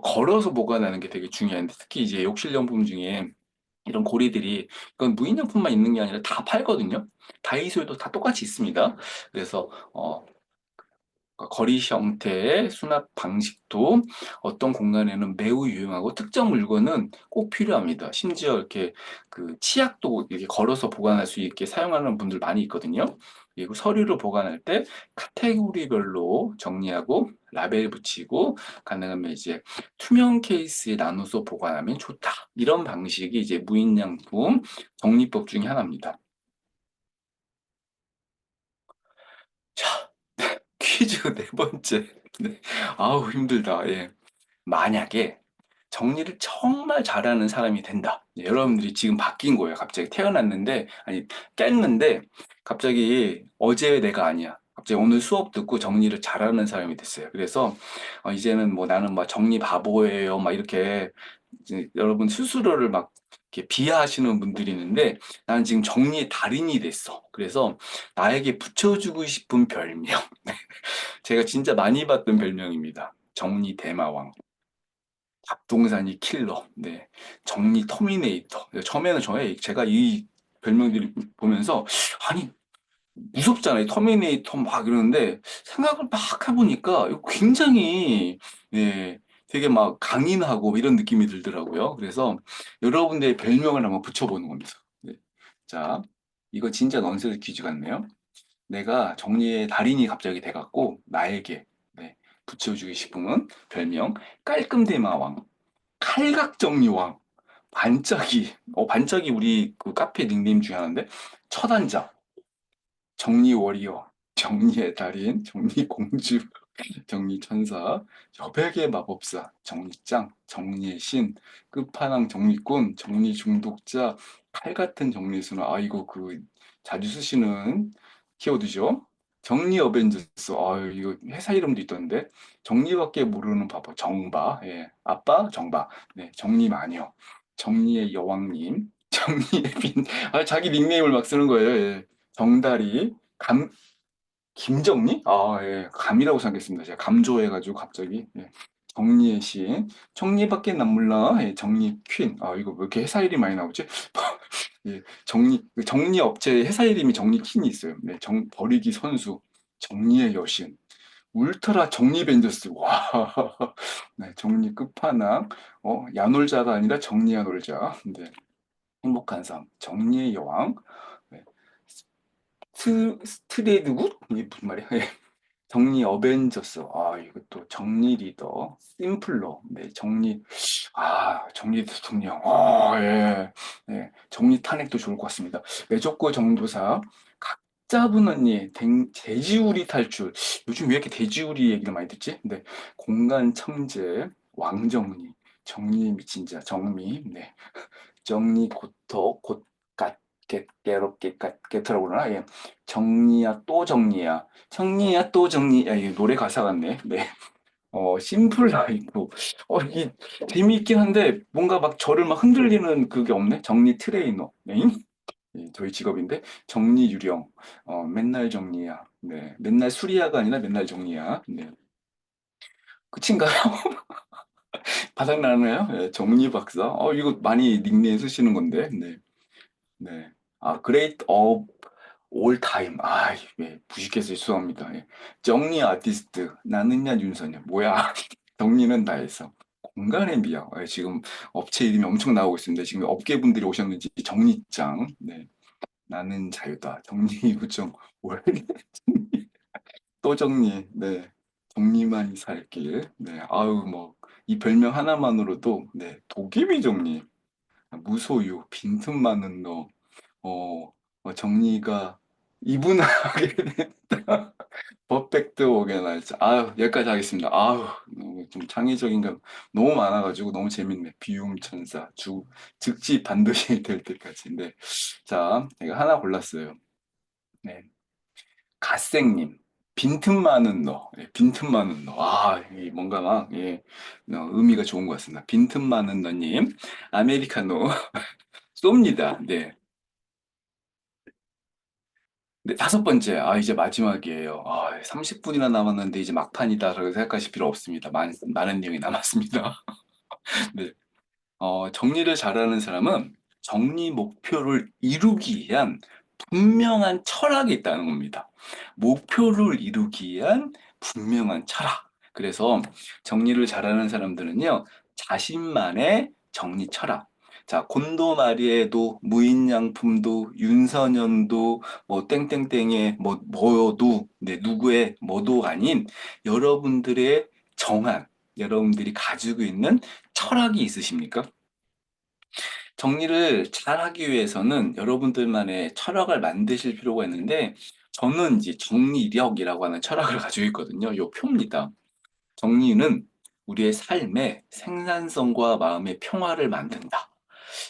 걸어서 보관하는 게 되게 중요한데 특히 이제 욕실용품 중에 이런 고리들이 이건 무인양품만 있는 게 아니라 다 팔거든요. 다이소에도 다 똑같이 있습니다. 그래서 거리 형태의 수납 방식도 어떤 공간에는 매우 유용하고 특정 물건은 꼭 필요합니다. 심지어 이렇게 그 치약도 이렇게 걸어서 보관할 수 있게 사용하는 분들 많이 있거든요. 그리고 서류를 보관할 때 카테고리별로 정리하고 라벨 붙이고 가능하면 이제 투명 케이스에 나눠서 보관하면 좋다. 이런 방식이 이제 무인양품 정리법 중에 하나입니다. 자, 퀴즈 네 번째. 네. 아우, 힘들다. 예. 만약에 정리를 정말 잘하는 사람이 된다. 예, 여러분들이 지금 바뀐 거예요. 갑자기 태어났는데, 아니, 깼는데, 갑자기 어제 내가 아니야. 갑자기 오늘 수업 듣고 정리를 잘하는 사람이 됐어요. 그래서, 이제는 뭐 나는 막 정리 바보예요. 막 이렇게, 이제 여러분 스스로를 막 이렇게 비하하시는 분들이 있는데, 나는 지금 정리의 달인이 됐어. 그래서 나에게 붙여주고 싶은 별명. 제가 진짜 많이 받던 별명입니다. 정리 대마왕. 잡동사니 킬러, 네, 정리 터미네이터. 처음에는 제가 이 별명들을 보면서 아니 무섭잖아요. 터미네이터 막 이러는데 생각을 막 해보니까 이거 굉장히 네, 되게 막 강인하고 이런 느낌이 들더라고요. 그래서 여러분들의 별명을 한번 붙여보는 겁니다. 네. 자, 이거 진짜 넌센스 퀴즈 같네요. 내가 정리의 달인이 갑자기 돼갖고 나에게 네, 붙여주고 싶은 별명 깔끔대마왕, 칼각정리왕, 반짝이. 반짝이 우리 그 카페 닉네임 중에 하나인데 첫안자, 정리워리어, 정리의 달인, 정리공주, 정리천사, 여백의 마법사, 정리짱, 정리의 신, 끝판왕 정리꾼, 정리중독자, 칼 같은 정리수나, 아, 이거 그, 자주 쓰시는 키워드죠. 정리 어벤져스, 이거 회사 이름도 있던데, 정리밖에 모르는 바보, 정바, 예, 아빠, 정바, 네, 정리 마녀, 정리의 여왕님, 정리의 빈, 자기 닉네임을 막 쓰는 거예요, 예. 정다리, 김정리? 예. 감이라고 생각했습니다. 제가 감 좋아해가지고 갑자기. 예. 정리의 시인. 정리밖에 난 몰라. 예. 정리 퀸. 이거 왜 이렇게 회사 이름이 많이 나오지? 예. 정리 업체 회사 이름이 정리 퀸이 있어요. 네. 버리기 선수. 정리의 여신. 울트라 정리 벤져스. 와. 네. 정리 끝판왕. 야놀자가 아니라 정리야 놀자. 네. 행복한 삶. 정리의 여왕. 네. 스트레드굿? 이게 무슨 말이야? 정리 어벤져스. 이것도 정리 리더. 심플러. 네, 정리 대통령. 예. 네, 정리 탄핵도 좋을 것 같습니다. 외족고 정도사. 각 잡은 언니. 돼지우리 탈출. 요즘 왜 이렇게 돼지우리 얘기를 많이 듣지? 네, 공간 청재. 왕정리. 정리 미친 자. 정미. 네. 정리 고토 깨롭게 깨트라고 그러나 예. 정리야 또 정리야 정리야 또 정리야 이게 노래 가사 같네. 네. 심플 라이프. 이게 재미있긴 한데 뭔가 막 저를 막 흔들리는 그게 없네. 정리 트레이너. 네. 예, 저희 직업인데 정리 유령. 맨날 정리야. 네. 맨날 수리야가 아니라 맨날 정리야. 네. 끝인가요? 바닥나네요. 예, 정리 박사. 이거 많이 닉네임 쓰시는 건데. 네. 네. 그레이트 업 올 타임. 예, 무식해서 죄송합니다. 예. 정리 아티스트. 나는야 윤선이야. 뭐야. 정리는 다 했어. 공간의 미학. 지금 업체 이름이 엄청 나오고 있습니다. 지금 업계분들이 오셨는지 정리짱. 네. 나는 자유다. 정리 요정. 월. 또 정리. 네. 정리만이 살 길. 네. 뭐, 이 별명 하나만으로도, 네. 도깨비 정리. 무소유. 빈틈 많은 너. 어, 정리가 이분하게 됐다. 퍼펙트 오게나이즈. 여기까지 하겠습니다. 너무 좀 창의적인 거 너무 많아가지고 너무 재밌네. 비움천사, 즉지 반드시 될 때까지인데. 자, 제가 하나 골랐어요. 네. 갓생님. 빈틈 많은 너. 예, 빈틈 많은 너. 이 뭔가 막, 예, 의미가 좋은 것 같습니다. 빈틈 많은 너님. 아메리카노 쏩니다. 네. 네, 다섯 번째. 이제 마지막이에요. 30분이나 남았는데 이제 막판이다라고 생각하실 필요 없습니다. 많은 내용이 남았습니다. 네. 정리를 잘하는 사람은 정리 목표를 이루기 위한 분명한 철학이 있다는 겁니다. 목표를 이루기 위한 분명한 철학. 그래서 정리를 잘하는 사람들은요, 자신만의 정리 철학. 자, 곤도 마리에도 무인양품도 윤서년도 뭐 땡땡땡의 뭐도 네, 누구의 뭐도 아닌 여러분들의 정한 여러분들이 가지고 있는 철학이 있으십니까? 정리를 잘하기 위해서는 여러분들만의 철학을 만드실 필요가 있는데 저는 이제 정리력이라고 하는 철학을 가지고 있거든요. 요 표입니다. 정리는 우리의 삶의 생산성과 마음의 평화를 만든다.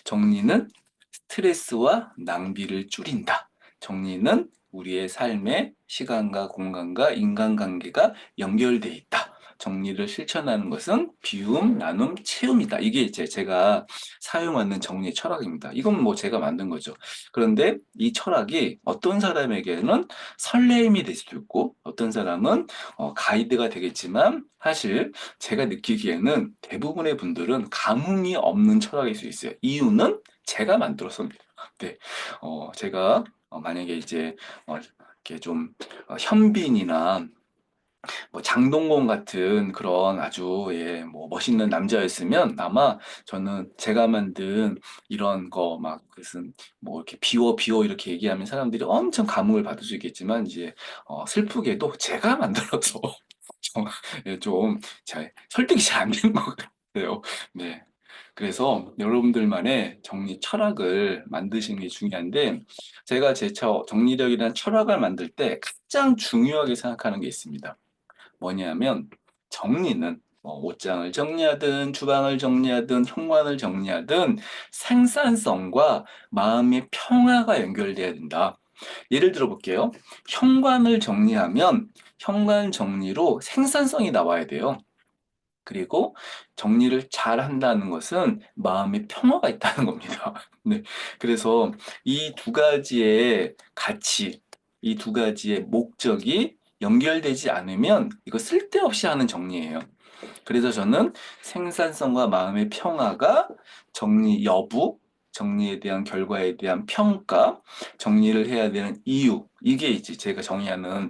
정리는 스트레스와 낭비를 줄인다. 정리는 우리의 삶의 시간과 공간과 인간관계가 연결돼 있다. 정리를 실천하는 것은 비움, 나눔, 채움이다. 이게 이제 제가 사용하는 정리 철학입니다. 이건 뭐 제가 만든 거죠. 그런데 이 철학이 어떤 사람에게는 설레임이 될 수도 있고, 어떤 사람은 가이드가 되겠지만, 사실 제가 느끼기에는 대부분의 분들은 감흥이 없는 철학일 수 있어요. 이유는 제가 만들었습니다. 네, 제가 만약에 이제 이렇게 좀 현빈이나 뭐 장동건 같은 그런 아주 뭐 멋있는 남자였으면 아마 저는 제가 만든 이런 거 막 무슨 뭐 이렇게 비워 비워 이렇게 얘기하면 사람들이 엄청 감흥을 받을 수 있겠지만 이제 슬프게도 제가 만들어서 좀, 잘 설득이 잘 안 되는 것 같아요. 네. 그래서 여러분들만의 정리 철학을 만드시는 게 중요한데 제가 제 정리력이라는 철학을 만들 때 가장 중요하게 생각하는 게 있습니다. 뭐냐면 정리는 뭐 옷장을 정리하든 주방을 정리하든 현관을 정리하든 생산성과 마음의 평화가 연결돼야 된다. 예를 들어 볼게요. 현관을 정리하면 현관 정리로 생산성이 나와야 돼요. 그리고 정리를 잘 한다는 것은 마음의 평화가 있다는 겁니다. 네. 그래서 이 두 가지의 가치, 이 두 가지의 목적이 연결되지 않으면 이거 쓸데없이 하는 정리예요. 그래서 저는 생산성과 마음의 평화가 정리 여부, 정리에 대한 결과에 대한 평가, 정리를 해야 되는 이유, 이게 이제 제가 정의하는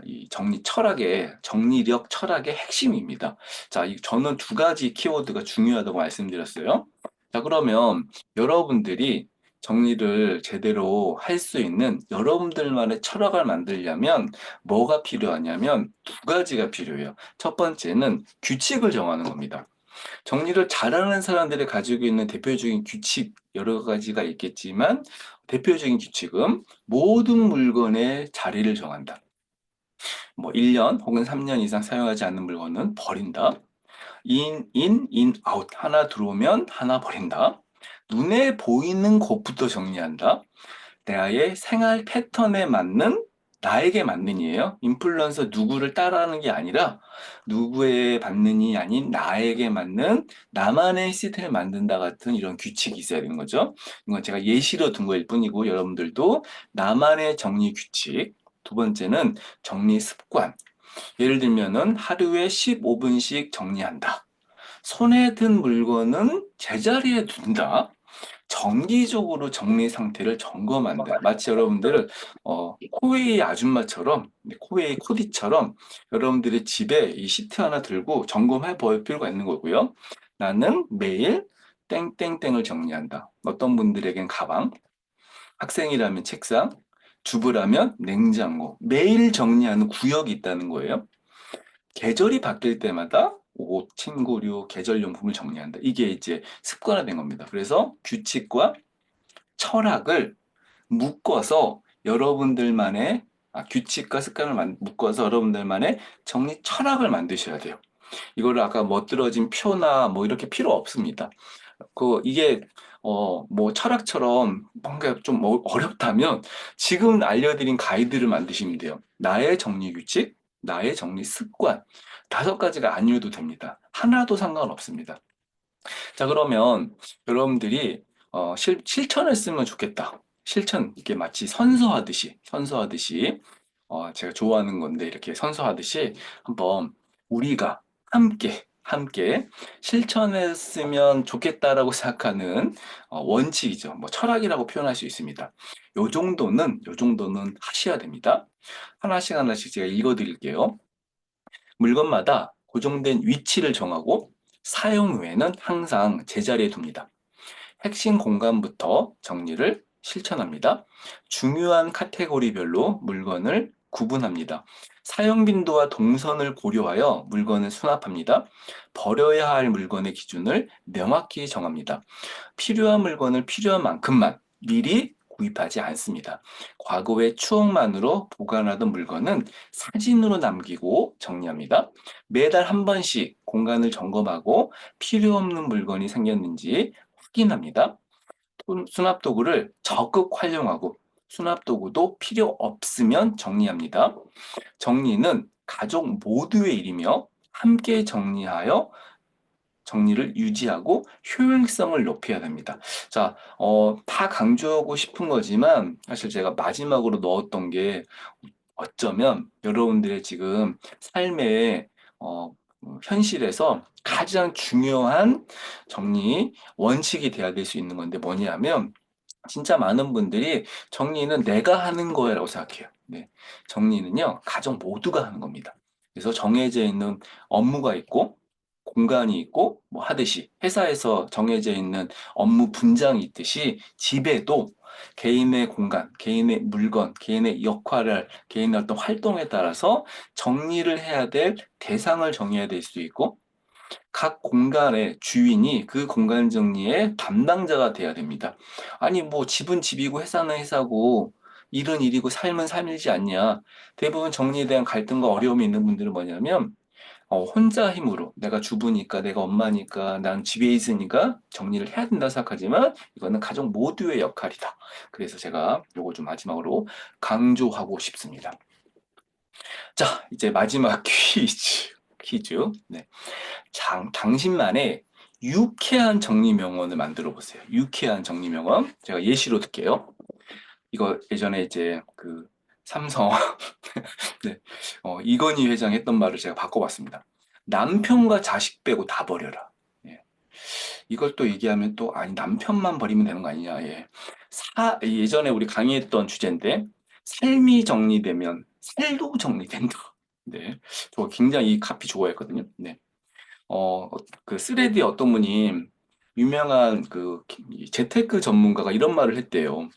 이 정리 철학의, 정리력 철학의 핵심입니다. 자, 저는 두 가지 키워드가 중요하다고 말씀드렸어요. 자, 그러면 여러분들이 정리를 제대로 할 수 있는 여러분들만의 철학을 만들려면 뭐가 필요하냐면 두 가지가 필요해요. 첫 번째는 규칙을 정하는 겁니다. 정리를 잘하는 사람들이 가지고 있는 대표적인 규칙 여러 가지가 있겠지만 대표적인 규칙은 모든 물건의 자리를 정한다. 뭐 1년 혹은 3년 이상 사용하지 않는 물건은 버린다. 인, 아웃. 하나 들어오면 하나 버린다. 눈에 보이는 곳부터 정리한다. 나의 생활 패턴에 맞는 나에게 맞는이에요. 인플루언서 누구를 따라하는 게 아니라 누구에 맞는이 아닌 나에게 맞는 나만의 시스템을 만든다 같은 이런 규칙이 있어야 되는 거죠. 이건 제가 예시로 둔 거일 뿐이고 여러분들도 나만의 정리 규칙. 두 번째는 정리 습관. 예를 들면은 하루에 15분씩 정리한다. 손에 든 물건은 제자리에 둔다. 정기적으로 정리 상태를 점검한다. 마치 여러분들 코웨이 아줌마처럼, 코웨이 코디처럼 여러분들의 집에 이 시트 하나 들고 점검해 볼 필요가 있는 거고요. 나는 매일 땡땡땡을 정리한다. 어떤 분들에겐 가방, 학생이라면 책상, 주부라면 냉장고. 매일 정리하는 구역이 있다는 거예요. 계절이 바뀔 때마다 옷, 침구류, 계절용품을 정리한다. 이게 이제 습관화된 겁니다. 그래서 규칙과 철학을 묶어서 여러분들만의 규칙과 습관을 묶어서 여러분들만의 정리 철학을 만드셔야 돼요. 이거를 아까 멋들어진 표나 뭐 이렇게 필요 없습니다. 이게 뭐 철학처럼 뭔가 좀 어렵다면 지금 알려드린 가이드를 만드시면 돼요. 나의 정리 규칙, 나의 정리 습관. 다섯 가지가 아니어도 됩니다. 하나도 상관없습니다. 자, 그러면 여러분들이 실천했으면 좋겠다. 실천, 이게 마치 선서하듯이, 제가 좋아하는 건데, 이렇게 선서하듯이 한번 우리가 함께 실천했으면 좋겠다라고 생각하는 원칙이죠. 뭐 철학이라고 표현할 수 있습니다. 요 정도는 하셔야 됩니다. 하나씩 제가 읽어 드릴게요. 물건마다 고정된 위치를 정하고 사용 후에는 항상 제자리에 둡니다. 핵심 공간부터 정리를 실천합니다. 중요한 카테고리별로 물건을 구분합니다. 사용 빈도와 동선을 고려하여 물건을 수납합니다. 버려야 할 물건의 기준을 명확히 정합니다. 필요한 물건을 필요한 만큼만 미리 구입하지 않습니다. 과거의 추억만으로 보관하던 물건은 사진으로 남기고 정리합니다. 매달 한 번씩 공간을 점검하고 필요 없는 물건이 생겼는지 확인합니다. 수납 도구를 적극 활용하고 수납 도구도 필요 없으면 정리합니다. 정리는 가족 모두의 일이며 함께 정리를 유지하고 효율성을 높여야 됩니다. 자, 다 강조하고 싶은 거지만 사실 제가 마지막으로 넣었던 게 어쩌면 여러분들의 지금 삶의 현실에서 가장 중요한 정리 원칙이 돼야 될 수 있는 건데 뭐냐면 진짜 많은 분들이 정리는 내가 하는 거야라고 생각해요. 네. 정리는요, 가족 모두가 하는 겁니다. 그래서 정해져 있는 업무가 있고 공간이 있고 뭐 하듯이 회사에서 정해져 있는 업무 분장이 있듯이 집에도 개인의 공간, 개인의 물건, 개인의 역할을, 개인의 어떤 활동에 따라서 정리를 해야 될 대상을 정해야 될 수 있고 각 공간의 주인이 그 공간 정리의 담당자가 돼야 됩니다. 아니, 뭐, 집은 집이고 회사는 회사고 일은 일이고 삶은 삶이지 않냐. 대부분 정리에 대한 갈등과 어려움이 있는 분들은 뭐냐면, 혼자 힘으로 내가 주부니까, 내가 엄마니까, 난 집에 있으니까 정리를 해야 된다 생각하지만 이거는 가족 모두의 역할이다. 그래서 제가 요거 좀 마지막으로 강조하고 싶습니다. 자, 이제 마지막 퀴즈. 퀴즈. 네. 당신만의 유쾌한 정리 명언을 만들어 보세요. 유쾌한 정리 명언. 제가 예시로 들게요. 이거 예전에 이제 그 삼성 네, 이건희 회장이 했던 말을 제가 바꿔봤습니다. 남편과 자식 빼고 다 버려라. 예. 이걸 또 얘기하면 또 아니 남편만 버리면 되는 거 아니냐. 예. 예전에 우리 강의했던 주제인데 삶이 정리되면 살도 정리된다. 네, 저 굉장히 이 카피 좋아했거든요. 네. 그 스레드에 어떤 분이 유명한 재테크 전문가가 이런 말을 했대요.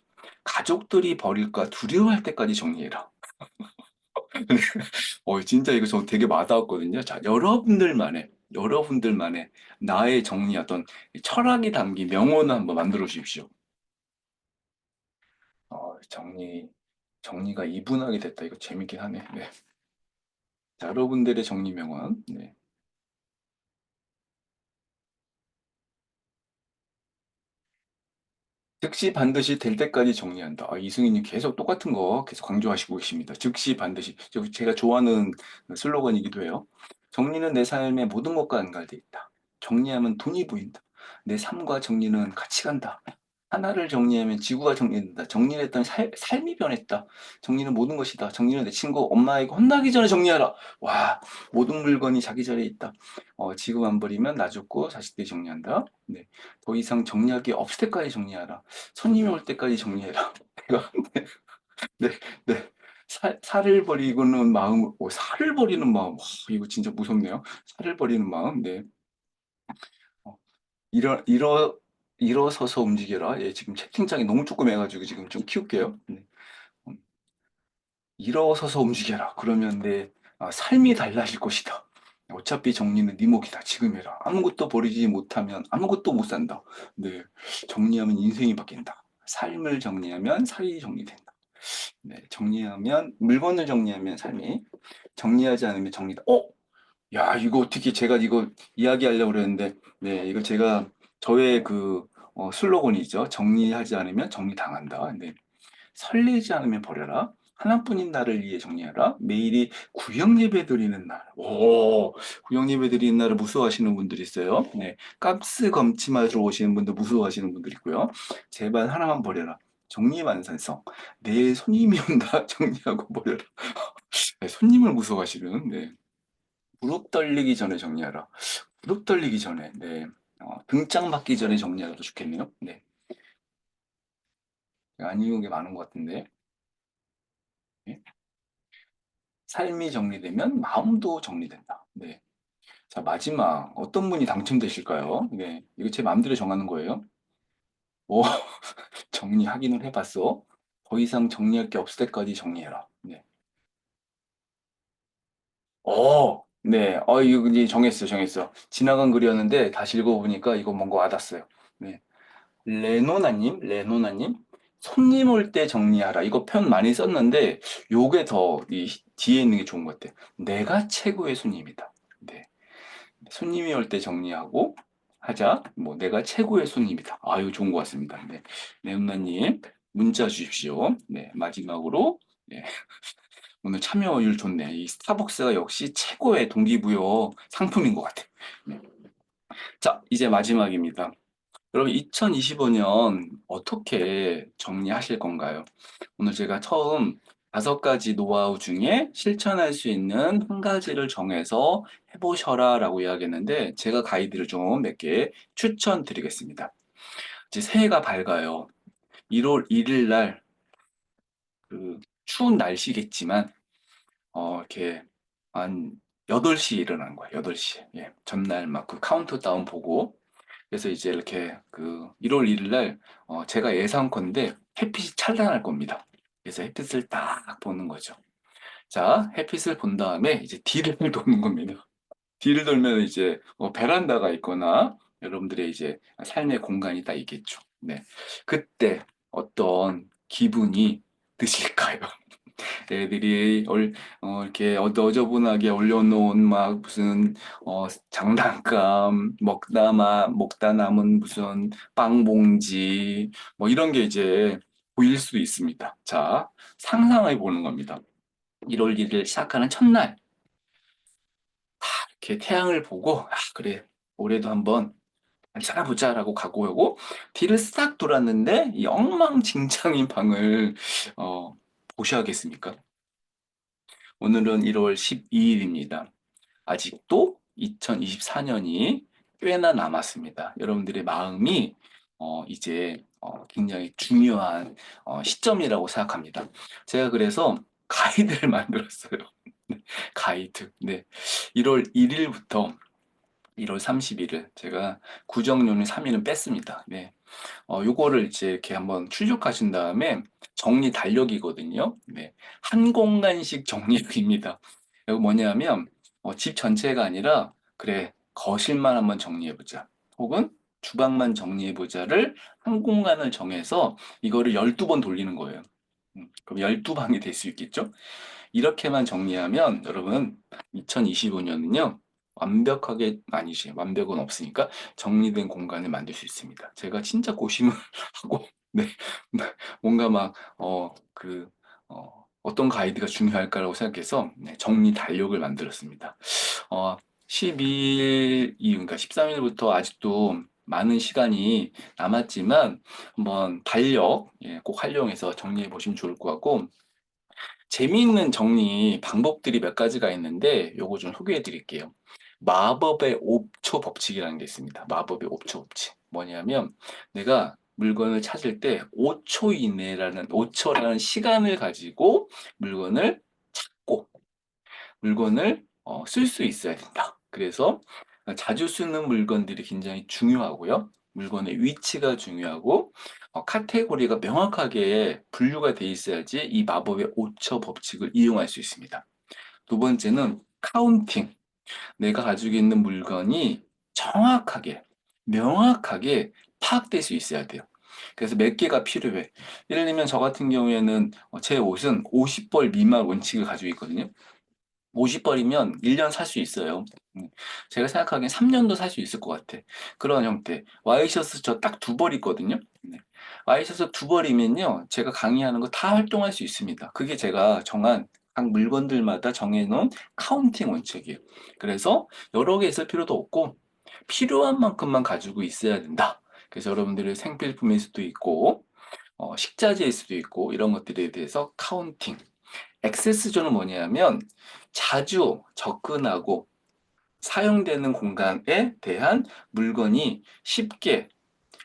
가족들이 버릴까 두려워할 때까지 정리해라. 진짜 이거 저 되게 와닿았거든요. 자, 여러분들만의 나의 정리 어떤 철학이 담긴 명언을 한번 만들어 주십시오. 정리가 이분하게 됐다. 이거 재밌긴 하네. 네. 자, 여러분들의 정리 명언. 네. 즉시 반드시 될 때까지 정리한다. 이승희님 계속 똑같은 거 계속 강조하시고 계십니다. 즉시 반드시. 제가 좋아하는 슬로건이기도 해요. 정리는 내 삶의 모든 것과 연관돼 있다. 정리하면 돈이 보인다. 내 삶과 정리는 같이 간다. 하나를 정리하면 지구가 정리된다. 정리를 했더니 삶이 변했다. 정리는 모든 것이다. 정리는 내 친구, 엄마에게 혼나기 전에 정리하라. 와, 모든 물건이 자기 자리에 있다. 지금 안 버리면 나 죽고 자식들이 정리한다. 네. 더 이상 정리할 게 없을 때까지 정리하라. 손님이 올 때까지 정리해라. 내가, 네, 네. 살을 버리고는 마음, 살을 버리는 마음. 와, 이거 진짜 무섭네요. 살을 버리는 마음. 네. 어, 일어, 일어, 일어서서 움직여라. 예, 지금 채팅창이 너무 조그매가지고 지금 좀 키울게요. 네. 음, 일어서서 움직여라. 그러면 내 삶이 달라질 것이다. 어차피 정리는 네 몫이다. 지금 해라. 아무것도 버리지 못하면 아무것도 못 산다. 네. 정리하면 인생이 바뀐다. 삶을 정리하면 살이 정리된다. 네. 물건을 정리하면 삶이, 정리하지 않으면 정리다. 야, 이거 어떻게 제가 이거 이야기하려고 그랬는데, 네, 이거 제가 저의 슬로건이죠. 정리하지 않으면 정리당한다. 네. 설레지 않으면 버려라. 하나뿐인 나를 위해 정리하라. 매일이 구역 예배 드리는 날. 구역 예배 드리는 날을 무서워하시는 분들이 있어요. 네. 가스 검침하러 오시는 분들 무서워하시는 분들이 있고요. 제발 하나만 버려라. 정리만산성. 내일 손님이 온다. 정리하고 버려라. 네, 손님을 무서워하시는, 네. 무릎 떨리기 전에 정리하라. 무릎 떨리기 전에, 네. 등짝 맞기 전에 정리하도 좋겠네요. 네. 안 읽은 게 많은 것 같은데. 네. 삶이 정리되면 마음도 정리된다. 네. 자, 마지막 어떤 분이 당첨되실까요? 네. 이거 제 마음대로 정하는 거예요. 오, 정리 확인을 해봤어. 더 이상 정리할 게 없을 때까지 정리해라. 네. 네. 이거 이제 정했어. 지나간 글이었는데 다시 읽어보니까 이거 뭔가 와닿았어요. 네. 레노나님, 손님 올 때 정리하라. 이거 표현 많이 썼는데, 요게 더 뒤에 있는 게 좋은 것 같아요. 내가 최고의 손님이다. 네. 손님이 올 때 정리하고 하자. 뭐, 내가 최고의 손님이다. 이거 좋은 것 같습니다. 네. 레노나님, 문자 주십시오. 네. 마지막으로, 네. 오늘 참여율 좋네. 이 스타벅스가 역시 최고의 동기부여 상품인 것 같아요. 네. 자, 이제 마지막입니다. 그럼 2025년 어떻게 정리하실 건가요? 오늘 제가 처음 5가지 노하우 중에 실천할 수 있는 한 가지를 정해서 해보셔라 라고 이야기했는데 제가 가이드를 좀 몇 개 추천드리겠습니다. 이제 새해가 밝아요. 1월 1일 날 추운 날씨겠지만 이렇게 한 8시에 일어난 거예요. 8시에. 예. 전날 막 그 카운트다운 보고. 그래서 이제 이렇게 그 1월 1일 날 제가 예상컨대 햇빛이 찬란할 겁니다. 그래서 햇빛을 딱 보는 거죠. 자, 햇빛을 본 다음에 이제 뒤를 도는 겁니다. 뒤를 돌면 이제 베란다가 있거나 여러분들의 이제 삶의 공간이 딱 있겠죠. 네. 그때 어떤 기분이 드실까요? 애들이 이렇게 너저분하게 올려놓은 막 무슨 장난감 먹다 남은 무슨 빵 봉지 뭐 이런 게 이제 보일 수도 있습니다. 자, 상상해 보는 겁니다. 1월 1일 시작하는 첫날 이렇게 태양을 보고 그래 올해도 한번 살아보자라고 각오하고 뒤를 싹 돌았는데 이 엉망진창인 방을 어, 보셔야겠습니까? 오늘은 1월 12일입니다. 아직도 2024년이 꽤나 남았습니다. 여러분들의 마음이 이제 굉장히 중요한 시점이라고 생각합니다. 제가 그래서 가이드를 만들었어요. 네, 가이드. 네. 1월 1일부터 1월 30일을 제가 구정연휴 3일은 뺐습니다. 네. 요거를 이제 이렇게 한번 출력하신 다음에 정리 달력이거든요. 네. 한 공간씩 정리입니다. 이거 뭐냐면 집 전체가 아니라 그래 거실만 한번 정리해보자. 혹은 주방만 정리해보자를 한 공간을 정해서 이거를 12번 돌리는 거예요. 그럼 12방이 될 수 있겠죠? 이렇게만 정리하면 여러분 2025년은요 완벽하게 아니지 완벽은 없으니까 정리된 공간을 만들 수 있습니다. 제가 진짜 고심을 하고 네 뭔가 막 어떤 가이드가 중요할까라고 생각해서 네, 정리 달력을 만들었습니다. 어, 12일 그러니까 13일부터 아직도 많은 시간이 남았지만 한번 달력 꼭 활용해서 정리해 보시면 좋을 것 같고 재미있는 정리 방법들이 몇 가지가 있는데 요거 좀 소개해 드릴게요. 마법의 5초 법칙이라는 게 있습니다. 마법의 5초 법칙. 뭐냐면 내가 물건을 찾을 때 5초라는 시간을 가지고 물건을 찾고 물건을 쓸 수 있어야 된다. 그래서 자주 쓰는 물건들이 굉장히 중요하고요. 물건의 위치가 중요하고 카테고리가 명확하게 분류가 돼 있어야지 이 마법의 5초 법칙을 이용할 수 있습니다. 두 번째는 카운팅. 내가 가지고 있는 물건이 정확하게, 명확하게 파악될 수 있어야 돼요. 그래서 몇 개가 필요해. 예를 들면 저 같은 경우에는 제 옷은 50벌 미만 원칙을 가지고 있거든요. 50벌이면 1년 살 수 있어요. 제가 생각하기엔 3년도 살 수 있을 것 같아. 그런 형태. 와이셔츠 저 딱 2벌 있거든요. 네. 와이셔츠 2벌이면요. 제가 강의하는 거 다 활동할 수 있습니다. 그게 제가 정한 각 물건들마다 정해놓은 카운팅 원칙이에요. 그래서 여러 개 있을 필요도 없고 필요한 만큼만 가지고 있어야 된다. 그래서 여러분들의 생필품일 수도 있고 식자재일 수도 있고 이런 것들에 대해서 카운팅. 액세스존은 뭐냐면 자주 접근하고 사용되는 공간에 대한 물건이 쉽게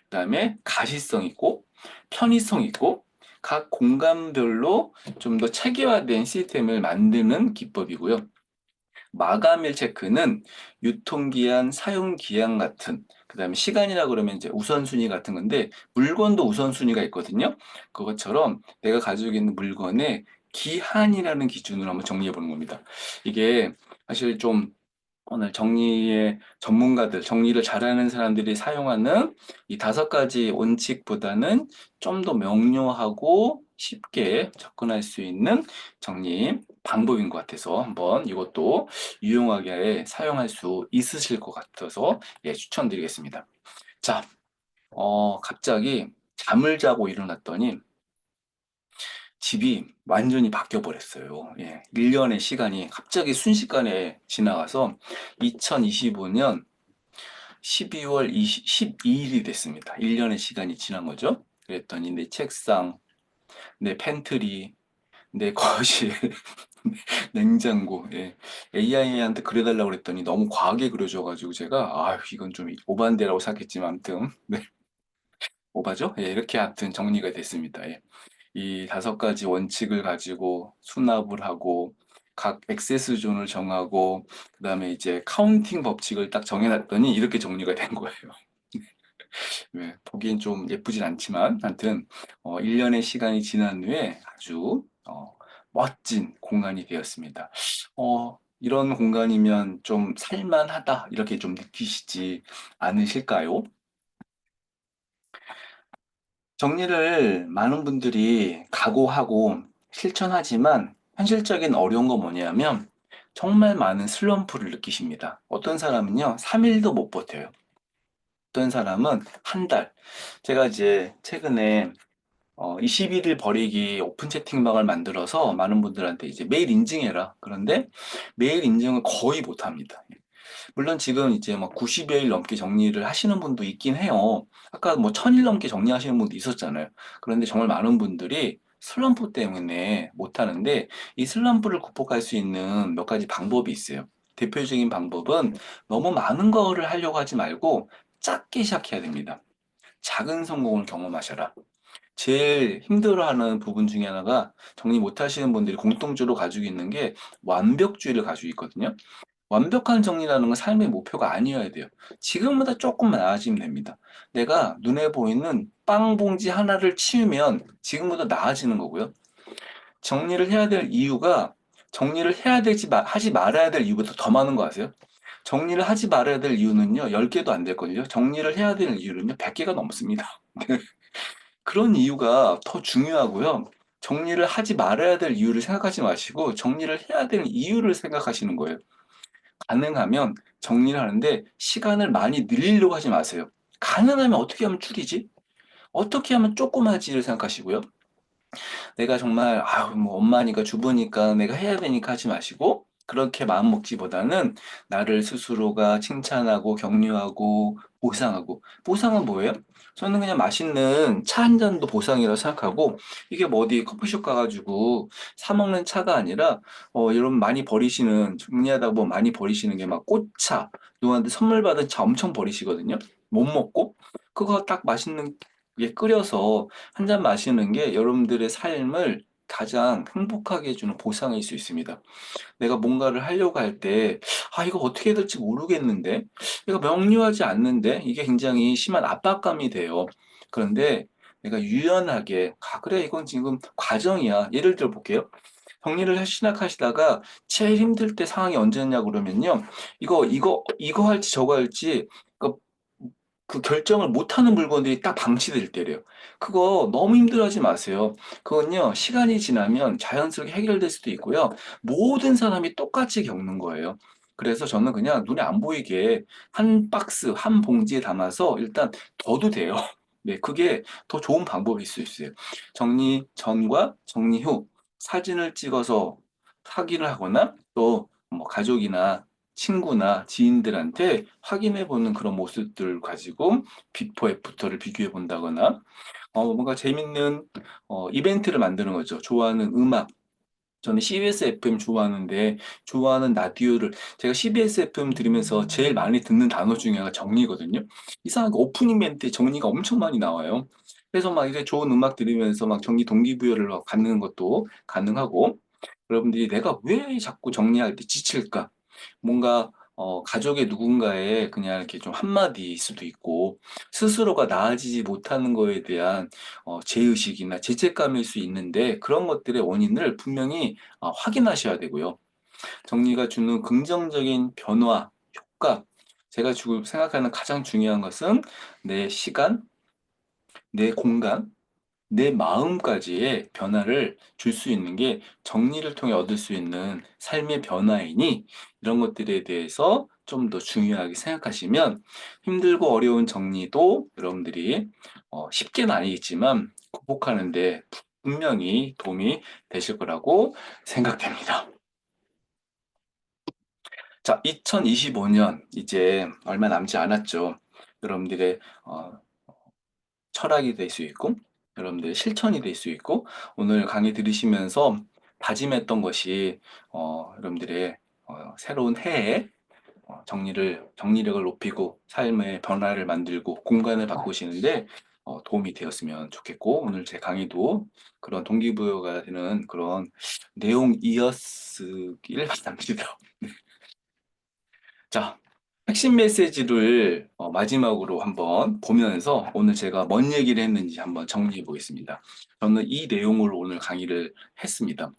그다음에 가시성 있고 편의성 있고 각 공간별로 좀 더 체계화된 시스템을 만드는 기법이고요. 마감일 체크는 유통기한, 사용기한 같은 그다음에 시간이라 그러면 이제 우선순위 같은 건데 물건도 우선순위가 있거든요. 그것처럼 내가 가지고 있는 물건의 기한이라는 기준으로 한번 정리해 보는 겁니다. 이게 사실 좀 오늘 정리의 전문가들, 정리를 잘하는 사람들이 사용하는 이 5가지 원칙보다는 좀 더 명료하고 쉽게 접근할 수 있는 정리 방법인 것 같아서 한번 이것도 유용하게 사용할 수 있으실 것 같아서 추천드리겠습니다. 자, 갑자기 잠을 자고 일어났더니 집이 완전히 바뀌어 버렸어요. 1년의 시간이 갑자기 순식간에 지나가서 2025년 12월 12일이 됐습니다. 1년의 시간이 지난 거죠. 그랬더니 내 책상, 내 팬트리, 내 거실, 냉장고, AI한테 그려달라고 그랬더니 너무 과하게 그려줘가지고 제가, 이건 좀 오반데라고 생각했지만, 아무튼, 네, 오바죠? 이렇게 아무튼 정리가 됐습니다. 이 5가지 원칙을 가지고 수납을 하고 각 액세스 존을 정하고 그다음에 이제 카운팅 법칙을 딱 정해놨더니 이렇게 정리가 된 거예요. 네, 보기엔 좀 예쁘진 않지만 하여튼 1년의 시간이 지난 후에 아주 멋진 공간이 되었습니다. 이런 공간이면 좀 살만하다 이렇게 좀 느끼시지 않으실까요? 정리를 많은 분들이 각오하고 실천하지만 현실적인 어려운 거 뭐냐면 정말 많은 슬럼프를 느끼십니다. 어떤 사람은요, 3일도 못 버텨요. 어떤 사람은 한 달. 제가 이제 최근에 21일 버리기 오픈 채팅방을 만들어서 많은 분들한테 이제 매일 인증해라. 그런데 매일 인증을 거의 못 합니다. 물론 지금 이제 막 90여일 넘게 정리를 하시는 분도 있긴 해요. 아까 뭐 1000일 넘게 정리하시는 분도 있었잖아요. 그런데 정말 많은 분들이 슬럼프 때문에 못 하는데 이 슬럼프를 극복할 수 있는 몇 가지 방법이 있어요. 대표적인 방법은 너무 많은 거를 하려고 하지 말고 작게 시작해야 됩니다. 작은 성공을 경험하셔라. 제일 힘들어하는 부분 중에 하나가 정리 못 하시는 분들이 공통적으로 가지고 있는 게 완벽주의를 가지고 있거든요. 완벽한 정리라는 건 삶의 목표가 아니어야 돼요. 지금보다 조금만 나아지면 됩니다. 내가 눈에 보이는 빵 봉지 하나를 치우면 지금보다 나아지는 거고요. 정리를 해야 될 이유가 정리를 해야 되지 하지 말아야 될 이유보다 더 많은 거 아세요? 정리를 하지 말아야 될 이유는요, 10개도 안 됐거든요. 정리를 해야 될 이유는요, 100개가 넘습니다. 그런 이유가 더 중요하고요. 정리를 하지 말아야 될 이유를 생각하지 마시고 정리를 해야 되는 이유를 생각하시는 거예요. 가능하면 정리를 하는데 시간을 많이 늘리려고 하지 마세요. 가능하면 어떻게 하면 줄이지? 어떻게 하면 조그마지를 생각하시고요. 내가 정말 아유 뭐 엄마니까 주부니까 내가 해야 되니까 하지 마시고 그렇게 마음 먹지보다는 나를 스스로가 칭찬하고 격려하고 보상하고 보상은 뭐예요? 저는 그냥 맛있는 차 한 잔도 보상이라고 생각하고 이게 뭐 어디 커피숍 가가지고 사 먹는 차가 아니라 여러분 많이 버리시는 정리하다 보면 많이 버리시는 게 막 꽃차 누구한테 선물 받은 차 엄청 버리시거든요. 못 먹고 그거 딱 맛있는 게 끓여서 한 잔 마시는 게 여러분들의 삶을 가장 행복하게 해주는 보상일 수 있습니다. 내가 뭔가를 하려고 할 때, 아, 이거 어떻게 해야 될지 모르겠는데, 이거 명료하지 않는데, 이게 굉장히 심한 압박감이 돼요. 그런데 내가 유연하게, 아, 그래, 이건 지금 과정이야. 예를 들어 볼게요. 정리를 시작하시다가 제일 힘들 때 상황이 언제냐 그러면요. 이거 할지 저거 할지, 그 그 결정을 못하는 물건들이 딱 방치될 때래요. 그거 너무 힘들어하지 마세요. 그건요, 시간이 지나면 자연스럽게 해결될 수도 있고요. 모든 사람이 똑같이 겪는 거예요. 그래서 저는 그냥 눈에 안 보이게 한 박스, 한 봉지에 담아서 일단 둬도 돼요. 네, 그게 더 좋은 방법일 수 있어요. 정리 전과 정리 후 사진을 찍어서 확인을 하거나 또 뭐 가족이나 친구나 지인들한테 확인해 보는 그런 모습들을 가지고 비포 애프터를 비교해 본다거나 뭔가 재밌는 이벤트를 만드는 거죠. 좋아하는 음악. 저는 CBS FM 좋아하는데 좋아하는 라디오를 제가 CBS FM 들으면서 제일 많이 듣는 단어 중에 하나가 정리거든요. 이상하게 오프닝 멘트에 정리가 엄청 많이 나와요. 그래서 막 이제 좋은 음악 들으면서 막 정리 동기부여를 갖는 것도 가능하고 여러분들이 내가 왜 자꾸 정리할 때 지칠까? 뭔가 가족의 누군가의 그냥 이렇게 좀 한마디일 수도 있고 스스로가 나아지지 못하는 거에 대한 죄의식이나 죄책감일 수 있는데 그런 것들의 원인을 분명히 확인하셔야 되고요. 정리가 주는 긍정적인 변화, 효과. 제가 지금 생각하는 가장 중요한 것은 내 시간, 내 공간, 내 마음까지의 변화를 줄 수 있는 게 정리를 통해 얻을 수 있는 삶의 변화이니 이런 것들에 대해서 좀 더 중요하게 생각하시면 힘들고 어려운 정리도 여러분들이 쉽게는 아니겠지만 극복하는데 분명히 도움이 되실 거라고 생각됩니다. 자, 2025년 이제 얼마 남지 않았죠. 여러분들의 철학이 될 수 있고 여러분들의 실천이 될 수 있고 오늘 강의 들으시면서 다짐했던 것이 여러분들의 새로운 해에 정리력을 높이고 삶의 변화를 만들고 공간을 바꾸시는데 도움이 되었으면 좋겠고, 오늘 제 강의도 그런 동기부여가 되는 그런 내용이었길 바랍니다. 자, 핵심 메시지를 마지막으로 한번 보면서 오늘 제가 뭔 얘기를 했는지 한번 정리해 보겠습니다. 저는 이 내용으로 오늘 강의를 했습니다.